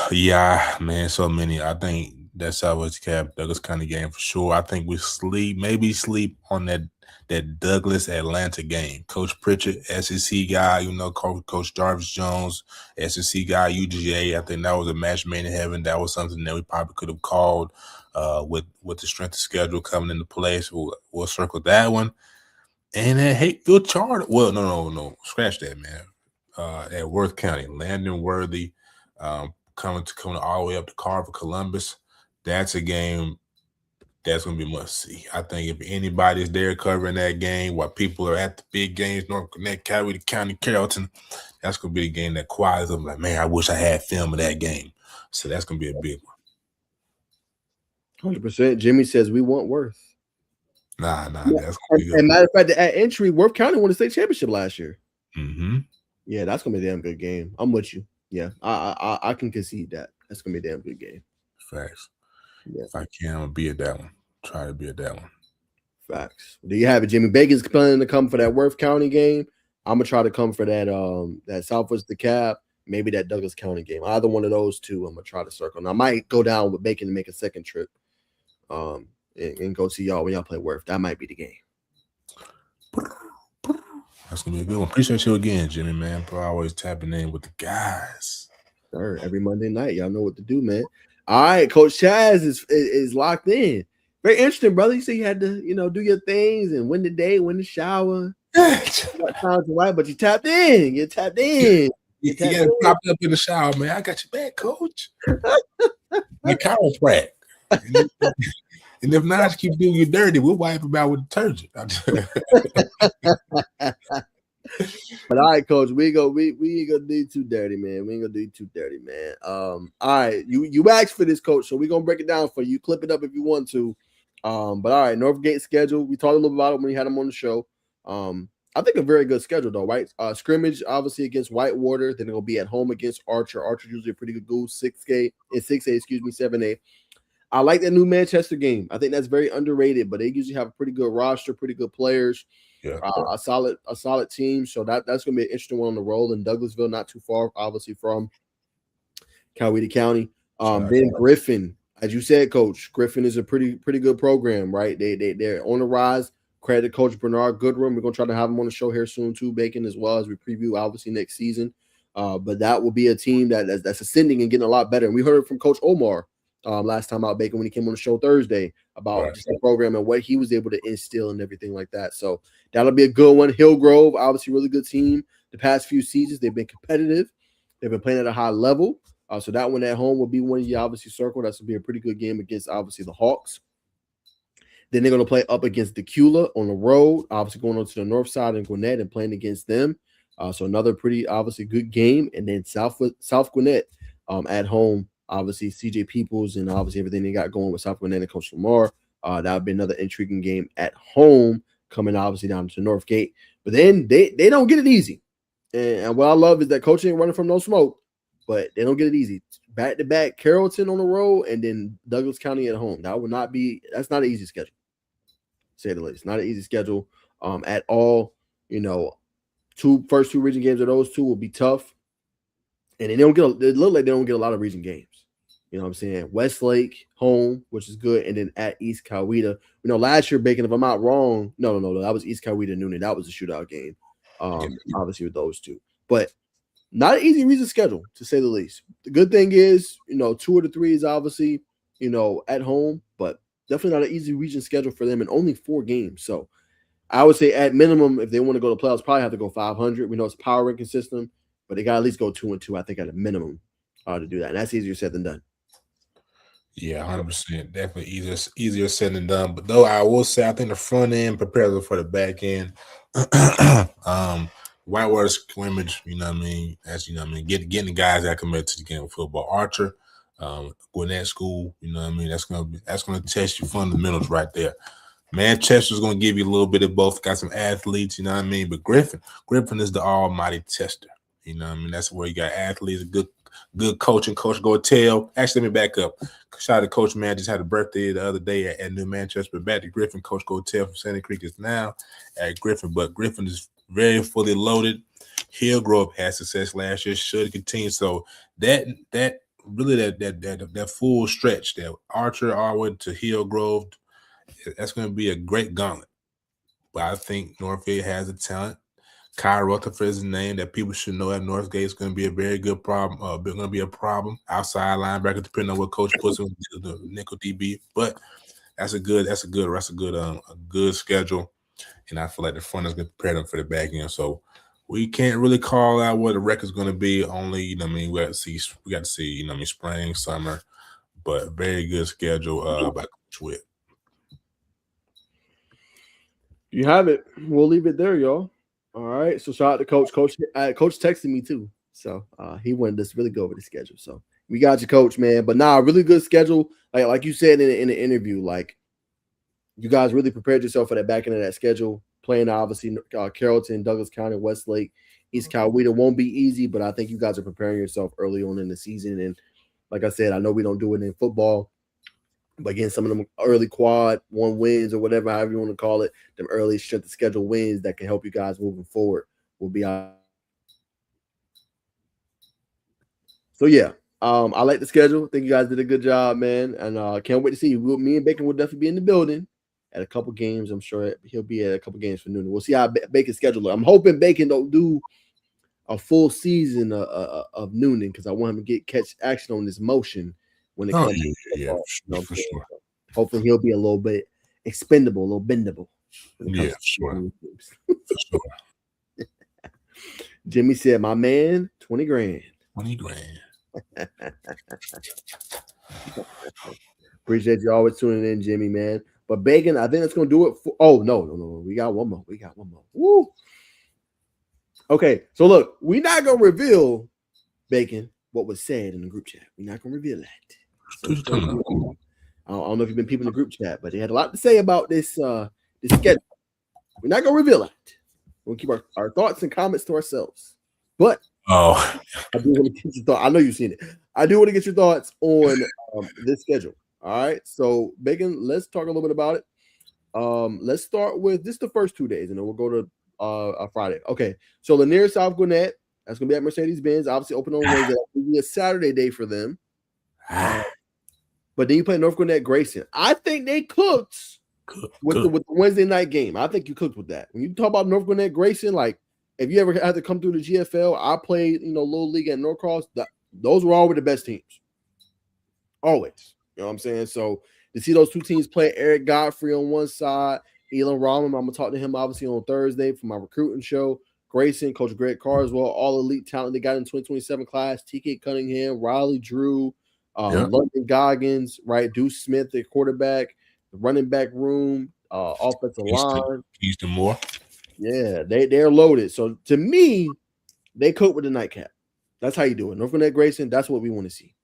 Yeah, man, so many. I think that Southwest DeKalb Douglas County game for sure. I think we maybe sleep on that that Douglas Atlanta game. Coach Pritchard, SEC guy, Coach Jarvis Jones, SEC guy, UGA. I think that was a match made in heaven. That was something that we probably could have called with the strength of schedule coming into play. So we'll circle that one. And at Hateville Charter, well, no, scratch that, man. At Worth County, Landon Worthy, coming all the way up to Carver, Columbus. That's a game that's going to be must see. I think if anybody's there covering that game while people are at the big games, North Connect, Coweta County, Carrollton, that's going to be the game that quiets them. Like, man, I wish I had film of that game. So that's going to be a big one. 100%. Jimmy says we want Worth. Nah, that's going to be good. And matter of fact, at entry, Worth County won the state championship last year. Mm-hmm. Yeah, that's going to be a damn good game. I'm with you. Yeah, I can concede that. That's going to be a damn good game. Facts. Yeah. If I can, I'm going to be at that one. Try to be at that one. Facts. There you have it. Jimmy Bacon's planning to come for that Worth County game. I'm going to try to come for that Southwest DeKalb, maybe that Douglas County game. Either one of those two, I'm going to try to circle. And I might go down with Bacon to make a second trip and go see y'all when y'all play Worth. That might be the game. That's going to be a good one. Appreciate you again, Jimmy, man, for always tapping in with the guys. Sir, every Monday night. Y'all know what to do, man. All right, Coach Chaz is locked in. Very interesting, brother. You said you had to, do your things and win the day, win the shower. Sounds right, but you tapped in. You tapped in. You got to pop up in the shower, man. I got your back, Coach. My chiropractor. And if not, keep doing you dirty, we'll wipe them out with detergent. But all right, Coach, we ain't gonna do you too dirty, man. We ain't gonna do you too dirty, man. All right, you asked for this, Coach, so we're gonna break it down for you. Clip it up if you want to. But all right, Northgate schedule. We talked a little about it when we had him on the show. I think a very good schedule though, right? Scrimmage obviously against Whitewater. Then they'll be at home against Archer. Archer's usually a pretty good goose. 6A, 7A. I like that new Manchester game. I think that's very underrated, but they usually have a pretty good roster, pretty good players. Yeah. A solid team. So that's going to be an interesting one on the roll in Douglasville, not too far, obviously, from Coweta County. Then Griffin, as you said, Coach, Griffin is a pretty good program, right? They're on the rise. Credit to Coach Bernard Goodrum. We're going to try to have him on the show here soon too, Bacon, as well as we preview, obviously, next season. But that will be a team that's ascending and getting a lot better. And we heard from Coach Omar last time out, Bacon, when he came on the show Thursday about just the program and what he was able to instill and everything like that. So that'll be a good one. Hillgrove, obviously, really good team. The past few seasons, they've been competitive. They've been playing at a high level. So that one at home will be one you obviously circle. That's going to be a pretty good game against, obviously, the Hawks. Then they're going to play up against Decula on the road, obviously going on to the north side in Gwinnett and playing against them. So another pretty, obviously, good game. And then South Gwinnett at home. Obviously, CJ Peoples and obviously everything they got going with South Gwinnett and Coach Lamar. That would be another intriguing game at home, coming obviously down to Northgate. But then they don't get it easy. And what I love is that Coach ain't running from no smoke, but they don't get it easy. Back-to-back Carrollton on the road and then Douglas County at home. That's not an easy schedule, to say the least. Not an easy schedule at all. First two region games of those two will be tough. And it look like they don't get a lot of region games. You know what I'm saying? Westlake, home, which is good, and then at East Coweta. Last year, Bacon, if I'm not wrong, no, that was East Coweta Noonan. That was a shootout game, obviously, with those two. But not an easy region schedule, to say the least. The good thing is, 2 of the 3 is obviously, at home, but definitely not an easy region schedule for them and only 4 games. So I would say at minimum, if they want to go to playoffs, probably have to go 500. We know it's a power ranking system, but they got to at least go 2-2, I think, at a minimum to do that. And that's easier said than done. Yeah, 100%. Definitely easier said than done. But though I will say, I think the front end prepares them for the back end. Whitewater scrimmage, getting the guys that commit to the game of football. Archer, Gwinnett School, that's gonna test your fundamentals right there. Manchester's gonna give you a little bit of both. Got some athletes, but Griffin is the almighty tester. That's where you got athletes, good coaching, Coach Gortel. Actually, let me back up. Shout out to Coach Man, just had a birthday the other day at New Manchester. But back to Griffin, Coach Gortel from Santa Creek is now at Griffin. But Griffin is very fully loaded. Hillgrove had success last year, should continue. So that full stretch, that Archer all the way to Hillgrove, that's going to be a great gauntlet. but I think Northgate has the talent. Kyle Rutherford is a name that people should know at Northgate is going to be a very good problem. Going to be a problem outside linebacker, depending on what coach puts him the nickel DB. But that's a good schedule, and I feel like the front is going to prepare them for the back end. So we can't really call out what the record's going to be. Only we got to see spring, summer, but very good schedule by Coach Witt. You have it. We'll leave it there, y'all. All right. So shout out to Coach. Coach texted me too. So he wanted us to really go over the schedule. So we got you, Coach, man. But really good schedule. Like you said in the interview, like you guys really prepared yourself for that back end of that schedule. Playing obviously Carrollton, Douglas County, Westlake, East Coweta won't be easy, but I think you guys are preparing yourself early on in the season. And like I said, I know we don't do it in football. But again, some of them early quad 1 wins or whatever, however you want to call it, them early strength of schedule wins that can help you guys moving forward will be out. So yeah, I like the schedule. I think you guys did a good job, man, and can't wait to see you. Me and Bacon will definitely be in the building at a couple games. I'm sure he'll be at a couple games for Noonan. We'll see how Bacon's schedule is. I'm hoping Bacon don't do a full season of Noonan because I want him to catch action on this motion. When it comes to football, for sure. Hopefully he'll be a little bit expendable, a little bendable. Yeah, for sure. Jimmy said, "My man, 20 grand." 20 grand. Appreciate you always tuning in, Jimmy, man. But Bacon, I think that's gonna do it for. Oh no. We got one more. Woo. Okay, so look, we're not gonna reveal, Bacon, what was said in the group chat. We're not gonna reveal that. So I don't know if you've been peeping the group chat, but they had a lot to say about this schedule. We're not gonna reveal that. We'll keep our thoughts and comments to ourselves. But I do want to get your thoughts. I know you've seen it. I do want to get your thoughts on this schedule. All right. So Bacon, let's talk a little bit about it. Let's start with this the first 2 days, and then we'll go to Friday. Okay. So Lanier South Gwinnett, that's gonna be at Mercedes-Benz, obviously open on Wednesday. That'll be a Saturday day for them. But then you play North Gwinnett Grayson. I think they cooked with the Wednesday night game. I think you cooked with that. When you talk about North Gwinnett Grayson, like if you ever had to come through the GFL, I played, little league at Norcross. Those were always the best teams. Always. You know what I'm saying? So to see those two teams play, Eric Godfrey on one side, Elon Rahman, I'm gonna talk to him obviously on Thursday for my recruiting show. Grayson, Coach Greg Carswell, all elite talent they got in 2027 class. TK Cunningham, Riley Drew, London Goggins, right? Deuce Smith, the quarterback, the running back room, offensive line. Houston Moore. Yeah, they're loaded. So to me, they cope with the nightcap. That's how you do it. North Gwinnett Grayson, that's what we want to see.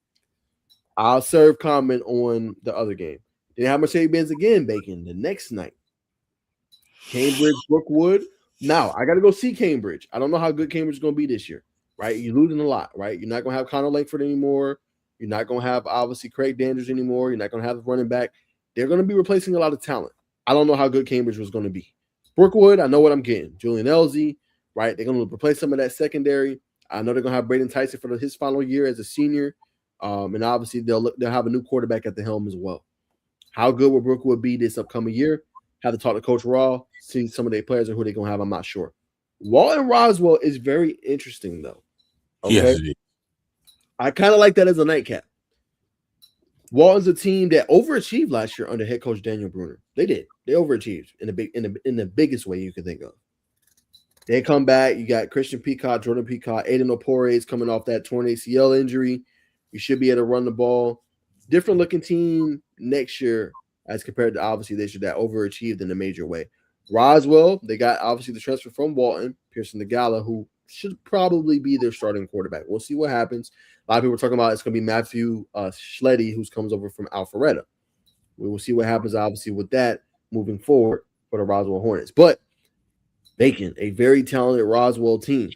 I'll serve comment on the other game. Then have Mercedes-Benz again, Bacon, the next night. Cambridge, Brookwood. Now, I got to go see Cambridge. I don't know how good Cambridge is going to be this year, right? You're losing a lot, right? You're not going to have Connor Langford anymore. You're not going to have, obviously, Craig Dandridge anymore. You're not going to have the running back. They're going to be replacing a lot of talent. I don't know how good Cambridge was going to be. Brookwood, I know what I'm getting. Julian Elzey, right? They're going to replace some of that secondary. I know they're going to have Braden Tyson for his final year as a senior. And obviously, they'll have a new quarterback at the helm as well. How good will Brookwood be this upcoming year? Have to talk to Coach Raw, see some of their players and who they're going to have. I'm not sure. Walton Roswell is very interesting, though. Okay? Yes, I kind of like that as a nightcap. Walton's a team that overachieved last year under head coach Daniel Bruner. They did. They overachieved in the biggest way you can think of. They come back. You got Christian Peacock, Jordan Peacock, Aiden Opore is coming off that torn ACL injury. You should be able to run the ball. Different looking team next year as compared to obviously this year that overachieved in a major way. Roswell, they got obviously the transfer from Walton, Pearson DeGala, who should probably be their starting quarterback. We'll see what happens. A lot of people are talking about it's going to be Matthew Schletty, who comes over from Alpharetta. We will see what happens, obviously, with that moving forward for the Roswell Hornets. But Bacon, a very talented Roswell team,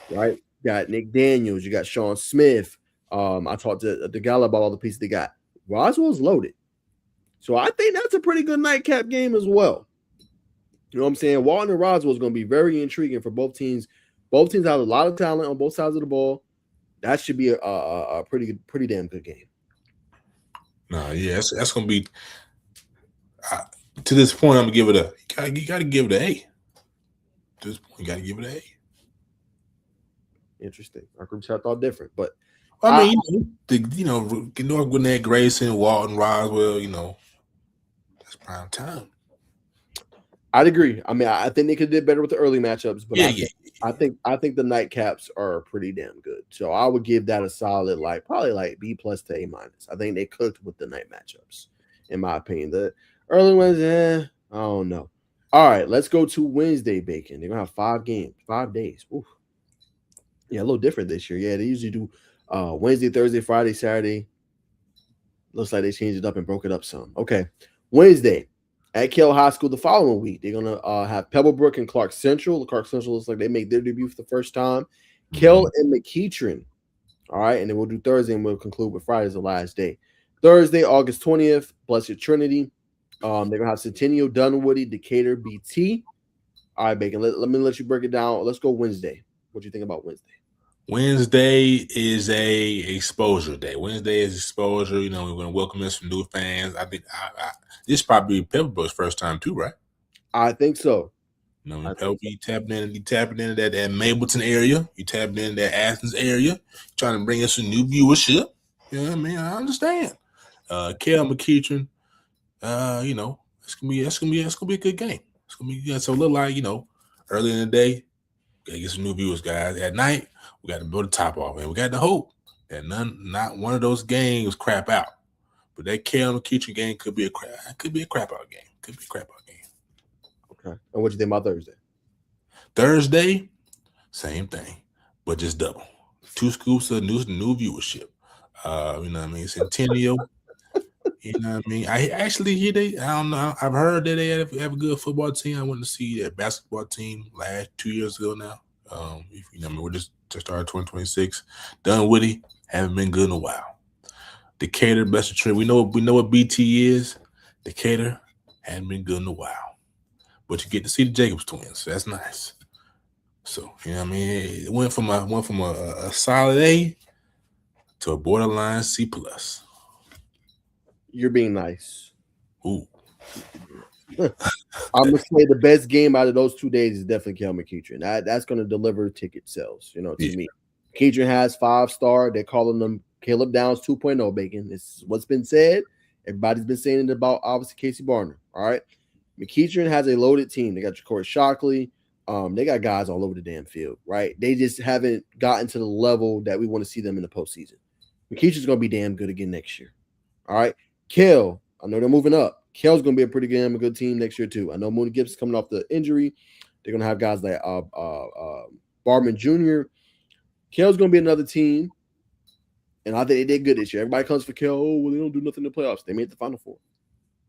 right? You got Nick Daniels, you got Sean Smith. I talked to DeGala about all the pieces they got. Roswell's loaded. So I think that's a pretty good nightcap game as well. You know what I'm saying? Walton and Roswell is going to be very intriguing for both teams. Both teams have a lot of talent on both sides of the ball. That should be a pretty damn good game. No, yeah, that's going to be. to this point, I'm gonna give it you gotta give it an A. To this point, you gotta give it an A. Interesting. Our group chat thought different, but I mean, North Gwinnett, Grayson, Walton, Roswell, that's prime time. I'd agree. I mean, I think they could have did better with the early matchups, but Yeah. I think the nightcaps are pretty damn good. So I would give that a solid, probably B+ to A-. I think they cooked with the night matchups, in my opinion. The early ones, I don't know. All right, let's go to Wednesday, Bacon. They're gonna have 5 games, 5 days. Oof. Yeah, a little different this year. Yeah, they usually do Wednesday, Thursday, Friday, Saturday. Looks like they changed it up and broke it up some. Okay, Wednesday at Kell High School the following week. They're going to have Pebblebrook and Clark Central. Clark Central looks like they make their debut for the first time. Kell and McEachern. All right, and then we'll do Thursday and we'll conclude with Friday as the last day. Thursday, August 20th, Blessed Trinity. They're going to have Centennial, Dunwoody, Decatur, BT. All right, Bacon, let me let you break it down. Let's go Wednesday. What do you think about Wednesday? Wednesday is a exposure day. Wednesday is exposure. We're going to welcome in some new fans. I think this is probably Pebblebrook's first time too, right? I think so. Pebblebrook, you tapping into that Mableton area. You tapping into that Athens area. Trying to bring us some new viewership. You know what I mean? I understand. Kell McEachern, it's gonna be a good game. It's gonna be so a little early in the day. Gotta get some new viewers, guys. At night, we got to build the top off, and we got to hope that not one of those games crap out. But that Kell McEachern game could be a crap out game. Could be a crap out game. Okay. And what you think about Thursday? Thursday, same thing, but just double. 2 scoops of new viewership. You know what I mean? Centennial. You know what I mean? I actually hear I don't know. I've heard that they have a good football team. I went to see their basketball team 2 years ago now. We're just started 2026. Dunwoody haven't been good in a while. Decatur, Blessed Trinity. We know what BT is. Decatur hadn't been good in a while. But you get to see the Jacobs twins. So that's nice. So, it went from a solid A to a borderline C+. You're being nice. Ooh. I'm gonna say the best game out of those 2 days is definitely Kell McEachern. That's gonna deliver ticket sales, to me. McEachern has 5-star. They're calling them Caleb Downs 2.0, Bacon. This is what's been said. Everybody's been saying it about obviously Casey Barner. All right. McEachern has a loaded team. They got Ja'Cory Shockley. They got guys all over the damn field, right? They just haven't gotten to the level that we want to see them in the postseason. McEachern's gonna be damn good again next year. All right. Kell, I know they're moving up. Kell's going to be a pretty good team next year, too. I know Mooney Gibson's coming off the injury. They're going to have guys like Barman Jr. Kell's going to be another team. And I think they did good this year. Everybody comes for Kell. Oh, well, they don't do nothing in the playoffs. They made the Final Four.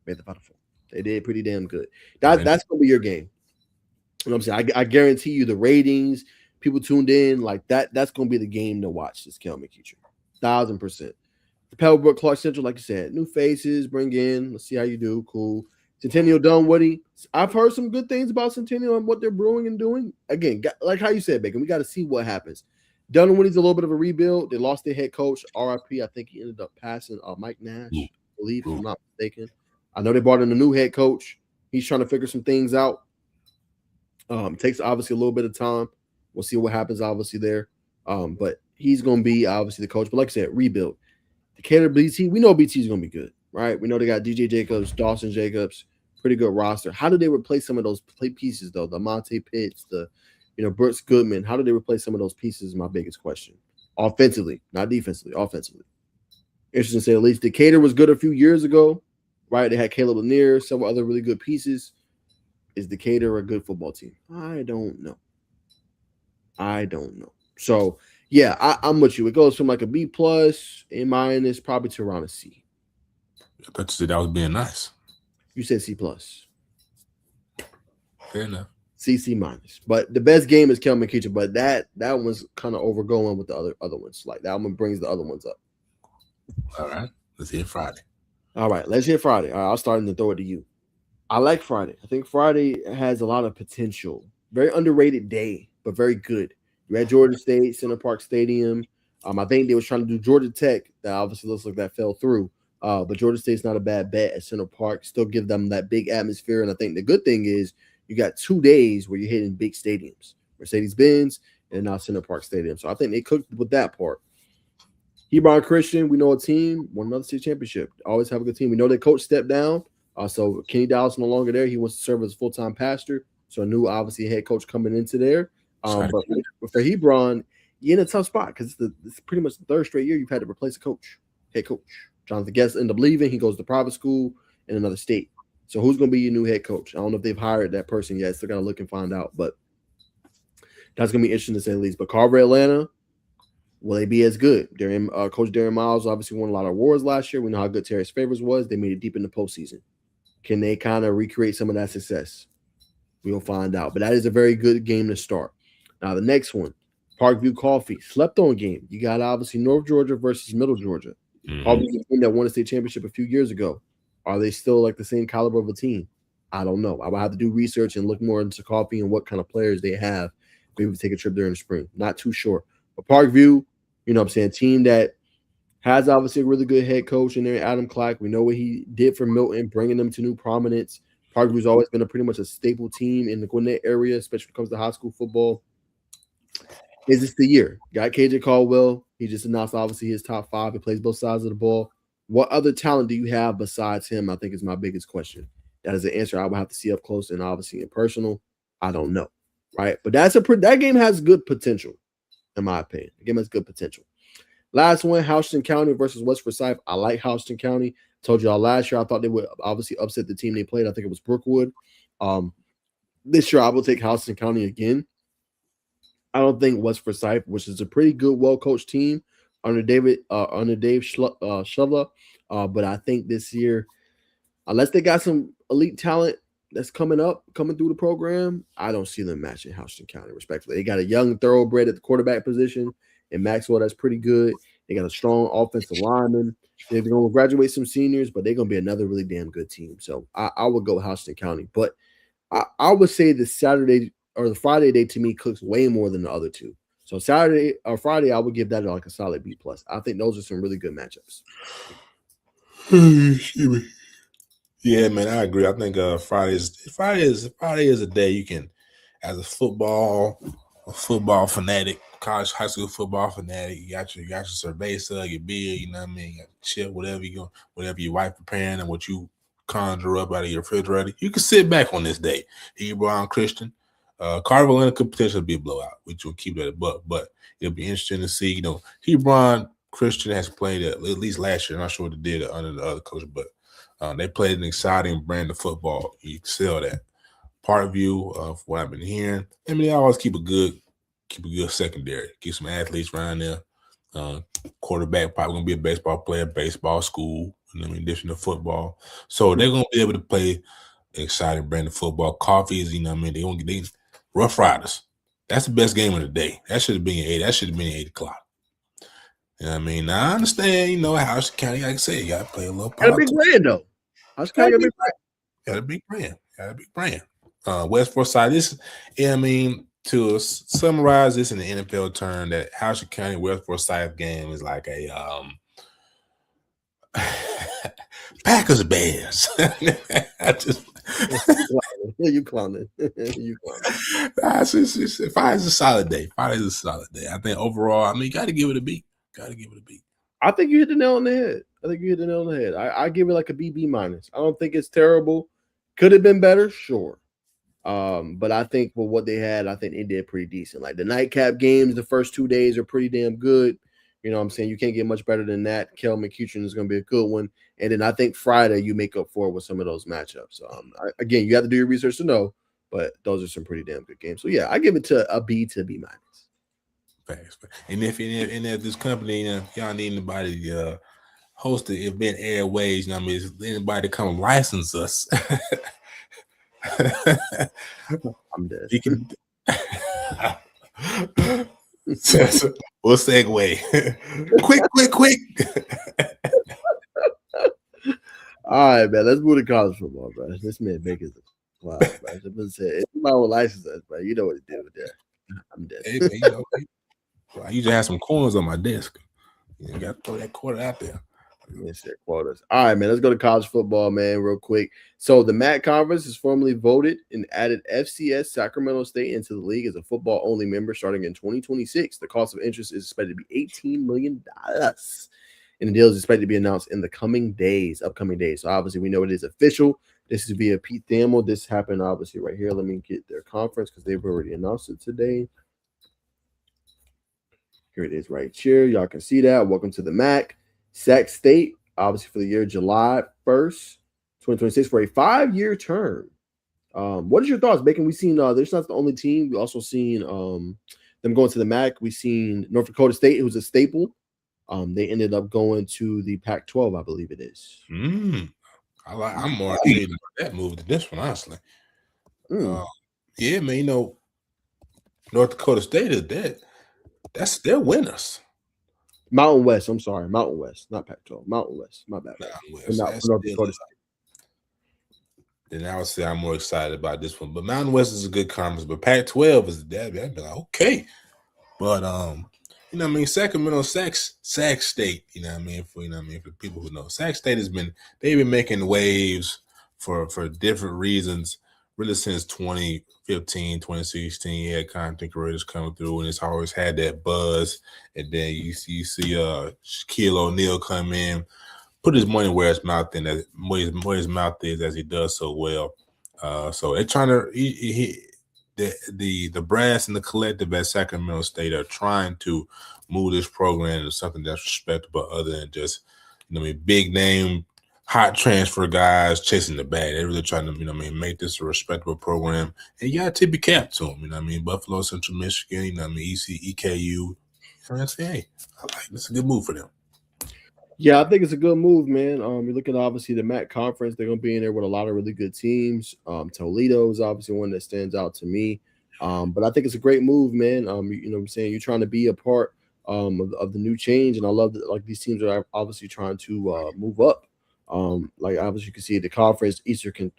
They did pretty damn good. That's going to be your game. You know what I'm saying? I guarantee you the ratings, people tuned in, like that's going to be the game to watch, this Kell McEachern. 1,000%. The Pebblebrook, Clark Central, like you said, new faces, bring in. Let's see how you do. Cool. Centennial, Dunwoody. I've heard some good things about Centennial and what they're brewing and doing. Again, like how you said, Bacon, we got to see what happens. Dunwoody's a little bit of a rebuild. They lost their head coach, RIP. I think he ended up passing Mike Nash, I believe, if I'm not mistaken. I know they brought in a new head coach. He's trying to figure some things out. It takes obviously a little bit of time. We'll see what happens, obviously, there. But he's going to be obviously the coach. But like I said, rebuild. Decatur, BT, we know BT is going to be good, right? We know they got DJ Jacobs, Dawson Jacobs, pretty good roster. How do they replace some of those pieces, though? The Monte Pitts, the Brooks Goodman. How do they replace some of those pieces is my biggest question. Offensively, not defensively, offensively. Interesting to say at least. Decatur was good a few years ago, right? They had Caleb Lanier, several other really good pieces. Is Decatur a good football team? I don't know. So, yeah, I'm with you. It goes from like a B+, A-, probably to around a C. I thought you said that was being nice. You said C+. Fair enough. C-. But the best game is Kell McEachern, but that one's kind of overgoing with the other ones. Like that one brings the other ones up. All right. Let's hear Friday. All right. Let's hear Friday. All right, I'll start to throw it to you. I like Friday. I think Friday has a lot of potential. Very underrated day, but very good. You had Georgia State, Center Park Stadium. I think they was trying to do Georgia Tech. That obviously looks like that fell through. But Georgia State's not a bad bet at Center Park. Still give them that big atmosphere. And I think the good thing is you got 2 days where you're hitting big stadiums, Mercedes-Benz and now Center Park Stadium. So I think they cooked with that part. Hebron Christian, we know a team, won another state championship. Always have a good team. We know their coach stepped down. So Kenny Dallas no longer there. He wants to serve as a full-time pastor. So a new, obviously, head coach coming into there. But for Hebron, you're in a tough spot because it's pretty much the third straight year you've had to replace a coach, head coach. Jonathan Guest ended up leaving. He goes to private school in another state. So who's going to be your new head coach? I don't know if they've hired that person yet. Still got to look and find out. But that's going to be interesting to say the least. But Carver, Atlanta, will they be as good? Coach Darren Miles obviously won a lot of awards last year. We know how good Terrence Favors was. They made it deep in the postseason. Can they kind of recreate some of that success? We'll find out. But that is a very good game to start. Now, the next one, Parkview Coffee, slept-on game. You got, obviously, North Georgia versus Middle Georgia. Probably the team that won a state championship a few years ago. Are they still like the same caliber of a team? I don't know. I will have to do research and look more into coffee and what kind of players they have. Maybe take a trip during the spring. Not too sure. But Parkview, you know what I'm saying, team that has obviously a really good head coach in there, Adam Clack. We know what he did for Milton, bringing them to new prominence. Parkview's always been pretty much a staple team in the Gwinnett area, especially when it comes to high school football. Is this the year? Got KJ Caldwell. He just announced, obviously, his top 5. He plays both sides of the ball. What other talent do you have besides him? I think is my biggest question. That is an answer I would have to see up close and obviously in personal. I don't know, right? But that game has good potential, in my opinion. The game has good potential. Last one, Houston County versus West Forsyth. I like Houston County. Told y'all last year I thought they would obviously upset the team they played. I think it was Brookwood. This year I will take Houston County again. I don't think West Forsyth, which is a pretty good, well-coached team under Dave Shoveler, but I think this year, unless they got some elite talent that's coming through the program, I don't see them matching Houston County, respectfully. They got a young thoroughbred at the quarterback position in Maxwell that's pretty good. They got a strong offensive lineman. They're going to graduate some seniors, but they're going to be another really damn good team. So I would go Houston County. But I would say the Saturday or the Friday day to me cooks way more than the other two. So Saturday or Friday, I would give that like a solid B+. I think those are some really good matchups. Yeah, man, I agree. I think Friday is a day you can, as a football fanatic, college, high school football fanatic, you got your cerveza, your beer, you know what I mean, you got chill, whatever your wife preparing and what you conjure up out of your refrigerator. You can sit back on this day. Hebron Christian. Carver Atlanta could potentially be a blowout, which will keep that above, but it'll be interesting to see. You know, Hebron Christian has played at least last year. I'm not sure what they did under the other coach, but they played an exciting brand of football. You excelled at. Parkview, of what I've been hearing, I mean, they always keep a good secondary. Keep some athletes around there. Quarterback probably gonna be a baseball player, baseball school, you know, in addition to football. So they're gonna be able to play an exciting brand of football. Coffees, you know what I mean? They gonna get Rough Riders. That's the best game of the day. That should have been 8. That should have been 8 o'clock. You know what I mean? Now I understand, you know, Houston County, like I said, you gotta play a little politics. Got a big brand though. Houston County got a big brand. Got a big brand. West Forsyth, to summarize this in the NFL term, that Houston County West Forsyth game is like a Packers Bears. You clowning. Friday's a solid day. I think overall, I mean, you got to give it a B. I think you hit the nail on the head. I give it like a B-. I don't think it's terrible. Could have been better, sure. But I think with what they had, I think they did pretty decent. Like the nightcap games, the first 2 days are pretty damn good. You know what I'm saying? You can't get much better than that. Kel McCutcheon is going to be a good one. And then I think Friday you make up for it with some of those matchups. Again, you have to do your research to know, but those are some pretty damn good games. So, yeah, I give it to a B to B-. Thanks. And if this company, you know, y'all need anybody to host the event airways, you know what I mean? Anybody to come license us. I'm dead. You can. We'll segue. Quick. All right, man. Let's move to college football, bro. This man Baker's wow, bro. It's my own license, bro. You know what to do with that. I'm dead. Hey, man, you know, I usually have some coins on my desk. You got to throw that quarter out there. Yes, their quotas. All right, man. Let's go to college football, man, real quick. So the MAC conference is formally voted and added FCS Sacramento State into the league as a football-only member starting in 2026. The cost of interest is expected to be $18 million. And the deal is expected to be announced in the upcoming days. So obviously we know it is official. This is via Pete Thamel. This happened obviously right here. Let me get their conference because they've already announced it today. Here it is right here. Y'all can see that. Welcome to the MAC. Sac State, obviously for the year July 1st, 2026 for a 5-year term. What is your thoughts, Bacon? We've seen this not the only team. We also seen them going to the MAC. We've seen North Dakota State, who's a staple. They ended up going to the Pac-12, I believe it is. I'm more excited about that move than this one, honestly. Yeah, man, North Dakota State is dead. They're winners. Mountain West, I'm sorry. Mountain West, not Pac-12. Mountain West, my bad. Mountain West. North Dakota State. Then I would say I'm more excited about this one. But Mountain West is a good conference, but Pac-12 is that. I'd be like, okay. But Sacramento Sac State, for people who know. Sac State they've been making waves for different reasons really since 2015, 2016. You had content creators coming through, and it's always had that buzz. And then you see Shaquille O'Neal come in, put his money where his mouth is, as he does so well. So they're trying to the brass and the collective at Sacramento State are trying to move this program into something that's respectable, other than just big name hot transfer guys chasing the bag. They're really trying to make this a respectable program, and you got to tip your cap to them. Buffalo, Central Michigan, EKU. I say, hey, I like this. Is a good move for them. Yeah, I think it's a good move, man. You're looking at obviously the MAC conference. They're going to be in there with a lot of really good teams. Toledo is obviously one that stands out to me. But I think it's a great move, man. What I'm saying? You're trying to be a part of the new change, and I love that these teams are obviously trying to move up. Obviously you can see the conference: Eastern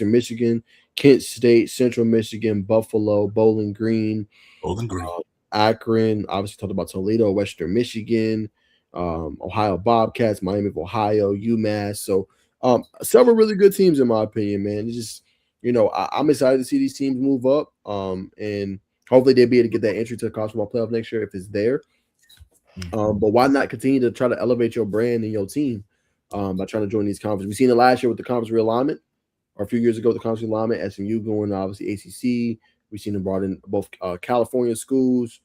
Michigan, Kent State, Central Michigan, Buffalo, Bowling Green, Akron. Obviously talked about Toledo, Western Michigan. Ohio Bobcats, Miami of Ohio, UMass. So several really good teams in my opinion, man. It's just, I'm excited to see these teams move up. And hopefully they'll be able to get that entry to the college football playoff next year if it's there. But why not continue to try to elevate your brand and your team by trying to join these conferences? We've seen it last year with the conference realignment, or a few years ago with the conference realignment, SMU going to obviously ACC. We've seen them brought in both California schools.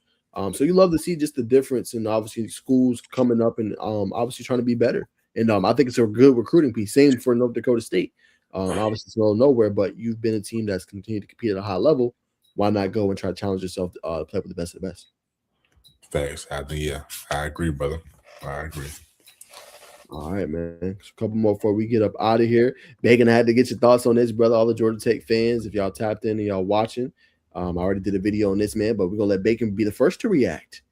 So you love to see just the difference in obviously schools coming up and obviously trying to be better. And I think it's a good recruiting piece. Same for North Dakota State. Obviously it's middle of nowhere, but you've been a team that's continued to compete at a high level. Why not go and try to challenge yourself to play with the best of the best? Facts. I agree, brother. I agree. All right, man. So a couple more before we get up out of here. Bacon, I had to get your thoughts on this, brother. All the Georgia Tech fans, if y'all tapped in and y'all watching. I already did a video on this, man, but we're going to let Bacon be the first to react.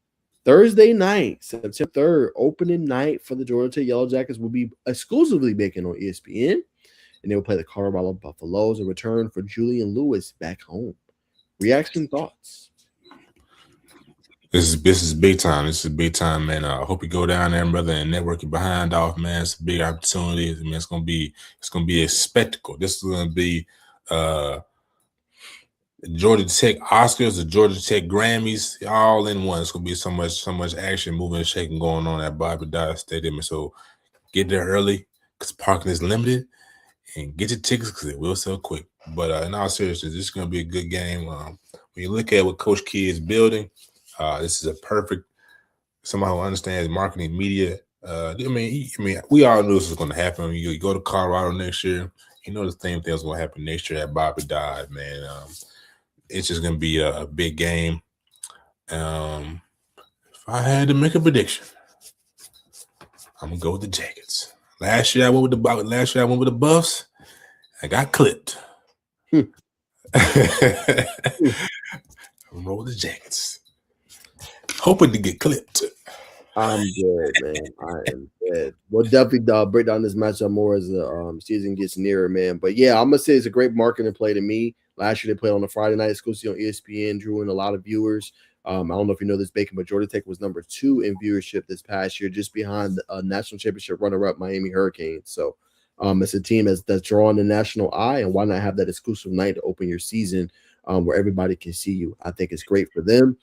Thursday night, September 3rd, opening night for the Georgia Tech Yellow Jackets will be exclusively Bacon on ESPN, and they will play the Colorado Buffaloes, a return for Julian Lewis back home. Reaction thoughts? This is big time. This is big time, man. I hope you go down there, brother, and network your behind off, man. It's a big opportunity. I mean, it's gonna be a spectacle. This is gonna be Georgia Tech Oscars, the Georgia Tech Grammys, all in one. It's gonna be so much action, moving and shaking going on at Bobby Dodd Stadium. And so get there early because parking is limited, and get your tickets because it will sell quick. But in all seriousness, this is gonna be a good game. When you look at what Coach Key is building, this is a perfect someone who understands marketing, media. We all knew this was going to happen. You go to Colorado next year, the same thing was going to happen next year at Bobby Dodd, man. It's just going to be a big game. If I had to make a prediction, I'm gonna go with the Jackets. Last year I went with the Buffs. I got clipped. I'm gonna roll with the Jackets. Hoping to get clipped. I'm good, man. I am good. We'll definitely break down this matchup more as the season gets nearer, man. But yeah, I'm gonna say it's a great marketing play to me. Last year they played on a Friday night exclusively on ESPN, drew in a lot of viewers. I don't know if you know this, Bacon, but Georgia Tech was number 2 in viewership this past year, just behind the national championship runner-up Miami Hurricanes. So it's a team that's drawing the national eye, and why not have that exclusive night to open your season where everybody can see you? I think it's great for them.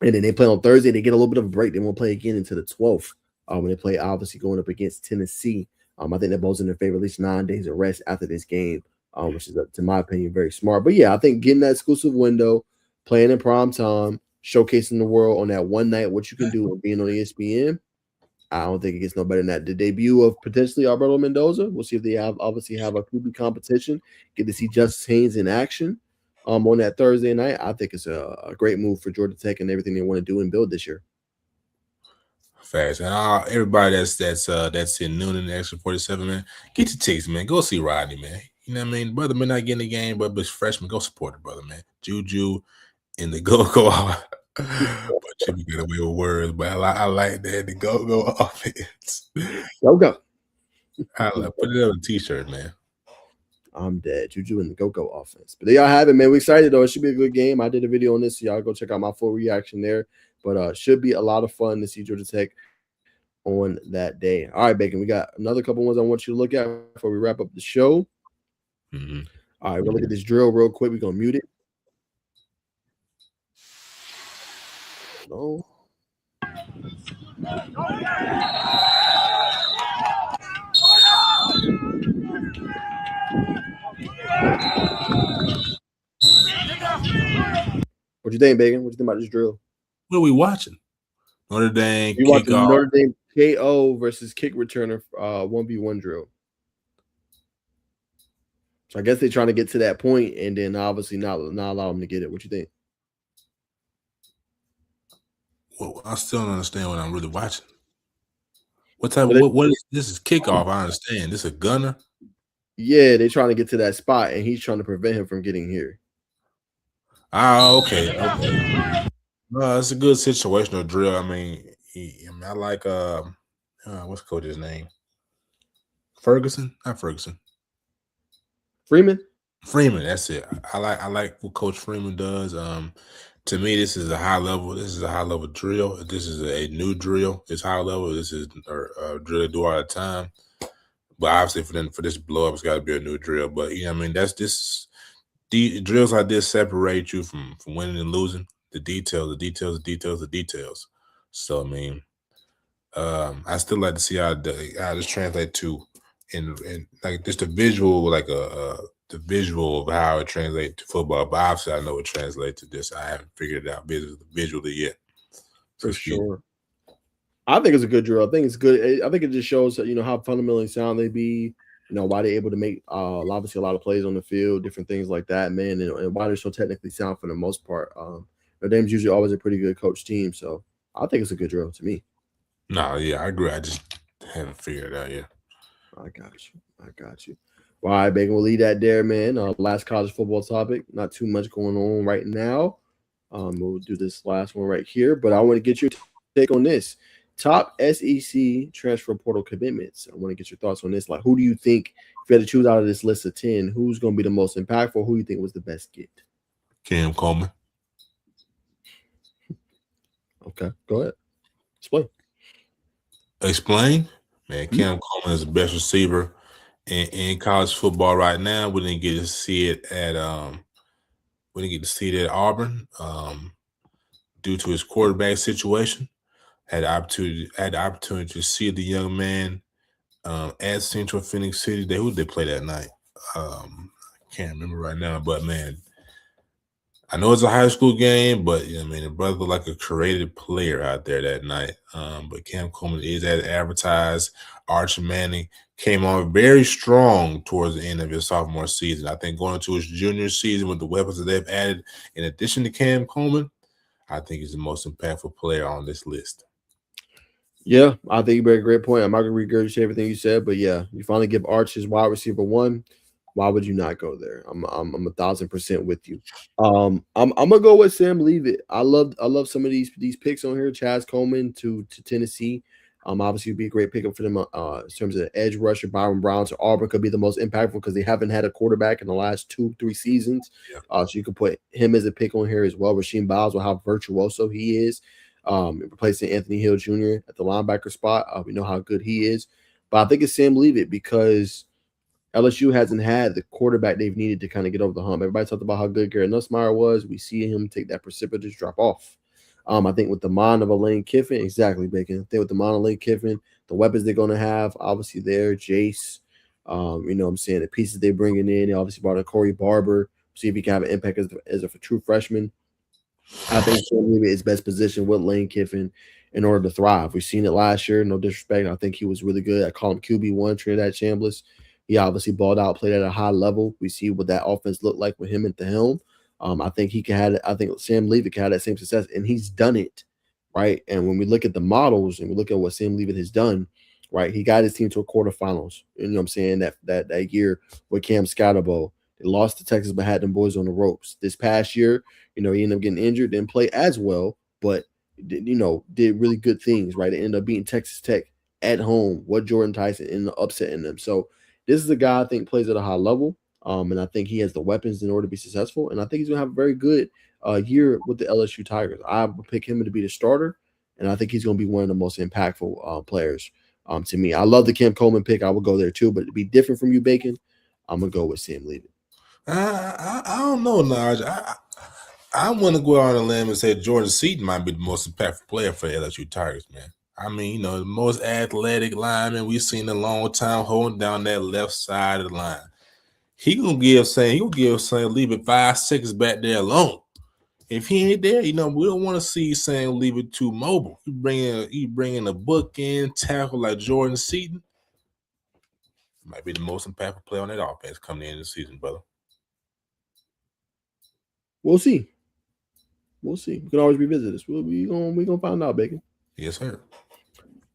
And then they play on Thursday. They get a little bit of a break. They won't play again until the 12th when they play, obviously, going up against Tennessee. I think that both in their favor, at least 9 days of rest after this game, which is, to my opinion, very smart. But yeah, I think getting that exclusive window, playing in prime time, showcasing the world on that one night, what you can do and being on ESPN, I don't think it gets no better than that. The debut of potentially Alberto Mendoza. We'll see if they obviously have a QB competition. Get to see Justice Haynes in action on that Thursday night. I think it's a great move for Georgia Tech and everything they want to do and build this year. Facts. And everybody that's in noon in the extra 47, man, get your tickets, man. Go see Rodney, man. You know what I mean? Brother may not get in the game, but it's freshman. Go support the brother, man. Juju in the go-go. But you get away with words, but I like that, the go-go offense. Go. Put it on a t-shirt, man. I'm dead. Juju in the go-go offense. But there y'all have it, man. We're excited, though. It should be a good game. I did a video on this, so y'all go check out my full reaction there. But should be a lot of fun to see Georgia Tech on that day. All right, Bacon, we got another couple ones I want you to look at before we wrap up the show. Mm-hmm. All right, we'll look at this drill real quick. We're going to mute it. No. What you think, Bacon? What you think about this drill? What are we watching? Notre Dame. You watching Notre Dame KO versus kick returner 1v1 drill. So I guess they're trying to get to that point and then obviously not allow them to get it. What you think? Well, I still don't understand what I'm really watching. What type of what is this? Is kickoff? I understand. This is a gunner. Yeah, they're trying to get to that spot, and he's trying to prevent him from getting here. Okay. No, it's a good situational drill. I mean, I like what's coach's name? Ferguson, not Ferguson. Freeman. That's it. I like what Coach Freeman does. To me, this is a high level. This is a high level drill. This is a new drill. It's high level. This is a drill they do all the time. But obviously, for this blow up, it's got to be a new drill. But you know, I mean, the drills like this separate you from winning and losing. The details. So I mean, I still like to see how this translate to, and like just the visual, like the visual of how it translates to football. But obviously, I know it translates to this. I haven't figured it out visually yet. For sure. I think it's a good drill. I think it's good. I think it just shows that, how fundamentally sound they be, why they're able to make obviously a lot of plays on the field, different things like that, man, and why they're so technically sound for the most part. Notre Dame's usually always a pretty good coach team, so I think it's a good drill to me. No, yeah, I agree. I just haven't figured it out yet. I got you. All right, Bacon, we'll leave that there, man. Last college football topic. Not too much going on right now. We'll do this last one right here, but I want to get your take on this. Top SEC transfer portal commitments. I want to get your thoughts on this. Like, who do you think, if you had to choose out of this list of 10, who's going to be the most impactful? Who do you think was the best get? Cam Coleman. Okay, go ahead. Explain? Man, Cam Coleman is the best receiver in college football right now. We didn't get to see it at Auburn due to his quarterback situation. Had the opportunity to see the young man at Central Phoenix City. Who did they play that night? I can't remember right now, but man, I know it's a high school game, but the brother looked like a creative player out there that night. But Cam Coleman is as advertised. Archie Manning came on very strong towards the end of his sophomore season. I think going into his junior season with the weapons that they've added, in addition to Cam Coleman, I think he's the most impactful player on this list. Yeah, I think you made a great point. I'm not going to regurgitate everything you said, but yeah, you finally give Arch his wide receiver 1. Why would you not go there? I'm 1,000% with you. I'm gonna go with Sam Leavitt. I love some of these picks on here. Chaz Coleman to Tennessee. Obviously, would be a great pickup for them in terms of the edge rusher. Byron Brown to Auburn could be the most impactful because they haven't had a quarterback in the last 2-3 seasons. Yeah. So you could put him as a pick on here as well. Rasheem Biles, with how virtuoso he is, replacing Anthony Hill Jr. at the linebacker spot. We know how good he is. But I think it's Sam Leavitt because LSU hasn't had the quarterback they've needed to kind of get over the hump. Everybody talked about how good Garrett Nussmeier was. We see him take that precipitous drop off. I think with the mind of a Lane Kiffin, exactly, Bacon. I think with the mind of Lane Kiffin, the weapons they're going to have, obviously there, Jace, you know what I'm saying, the pieces they're bringing in. They obviously brought in Corey Barber, see if he can have an impact as a true freshman. I think Sam Leavitt is best positioned with Lane Kiffin in order to thrive. We've seen it last year, no disrespect. I think he was really good. I call him QB1, Trinidad Chambliss. He obviously balled out, played at a high level. We see what that offense looked like with him at the helm. I think he can have. I think Sam Leavitt can have that same success, and he's done it, right? And when we look at the models and we look at what Sam Leavitt has done, right? He got his team to a quarterfinals. You know what I'm saying? That year with Cam Scatterbo, they lost to Texas, but had them boys on the ropes. This past year, you know, he ended up getting injured, didn't play as well, but did really good things, right? They ended up beating Texas Tech at home. What Jordan Tyson ended up upsetting them. So this is a guy I think plays at a high level. And I think he has the weapons in order to be successful. And I think he's going to have a very good year with the LSU Tigers. I would pick him to be the starter, and I think he's going to be one of the most impactful players to me. I love the Cam Coleman pick. I would go there too, but to be different from you, Bacon, I'm going to go with Sam Leavitt. I don't know, Naj. I want to go out on a limb and say Jordan Seaton might be the most impactful player for the LSU Tigers, man. I mean, you know, the most athletic lineman we've seen in a long time holding down that left side of the line. He gonna give Sam Leavitt 5 seconds back there alone. If he ain't there, you know, we don't want to see Sam Leavitt too mobile. You bring in a bookend tackle like Jordan Seaton. Might be the most impactful player on that offense coming in this season, brother. We'll see. We'll see. We can always revisit this. We gonna find out, Bacon. Yes, sir.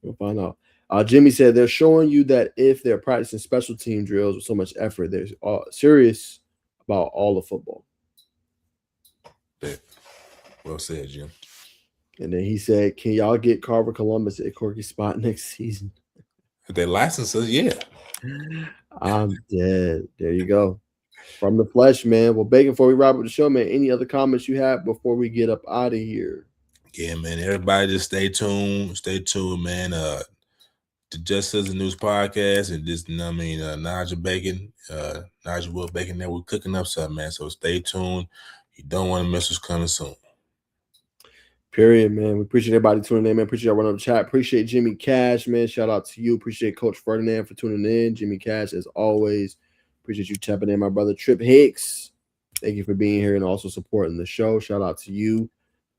We'll find out. Jimmy said they're showing you that if they're practicing special team drills with so much effort, they're serious about all of football. Well said, Jim. And then he said, "Can y'all get Carver Columbus at Corky's spot next season?" If they license us, yeah. I'm dead. There you go. From the flesh, man. Well, Bacon, before we wrap up the show, man, any other comments you have before we get up out of here? Yeah, man. Everybody just stay tuned. Stay tuned, man. The Just Citizen News Podcast and just, you know what I mean, Nigel Bacon, Nigel Will Bacon there. We're cooking up something, man. So stay tuned. You don't want to miss what's coming soon. Period, man. We appreciate everybody tuning in, man. Appreciate everyone on the chat. Appreciate Jimmy Cash, man. Shout out to you. Appreciate Coach Ferdinand for tuning in. Jimmy Cash, as always. Appreciate you tapping in, my brother Trip Hicks. Thank you for being here and also supporting the show. Shout out to you.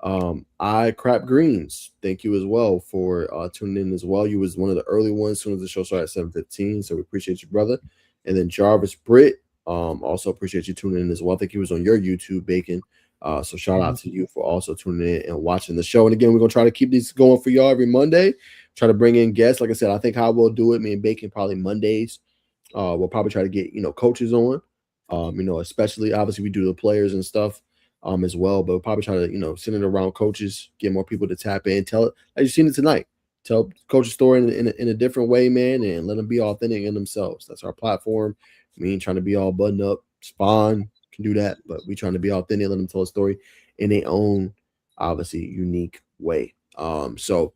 I Crap Greens, thank you as well for tuning in as well. You was one of the early ones as soon as the show started at 7:15, so we appreciate you, brother. And then Jarvis Britt, also appreciate you tuning in as well. I think he was on your YouTube, Bacon. So shout out to you for also tuning in and watching the show. And again, we're gonna try to keep these going for y'all every Monday. Try to bring in guests. Like I said, I think how we'll do it, me and Bacon, probably Mondays. We'll probably try to get coaches on. Especially obviously we do the players and stuff. As well, but we'll probably try to, send it around coaches, get more people to tap in, tell it like you've seen it tonight. Tell coach's story in a different way, man, and let them be authentic in themselves. That's our platform. We ain't trying to be all buttoned up. Spawn can do that, but we trying to be authentic, let them tell a story in their own, obviously, unique way. So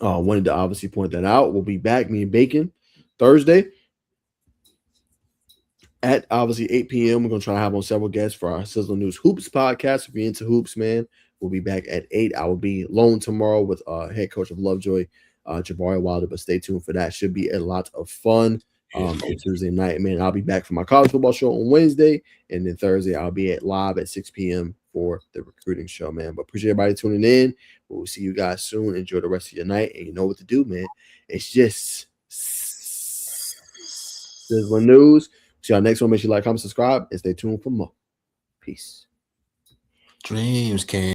wanted to obviously point that out. We'll be back, me and Bacon, Thursday. At obviously 8 p.m., we're going to try to have on several guests for our Sizzle News Hoops podcast. If you're into hoops, man, we'll be back at 8. I will be alone tomorrow with head coach of Lovejoy, Jabari Wilder, but stay tuned for that. Should be a lot of fun on Tuesday night, man. I'll be back for my college football show on Wednesday, and then Thursday I'll be live at 6 p.m. for the recruiting show, man. But appreciate everybody tuning in. We'll see you guys soon. Enjoy the rest of your night, and you know what to do, man. It's just Sizzle News. See y'all next one. Make sure you like, comment, subscribe, and stay tuned for more. Peace. Dreams came.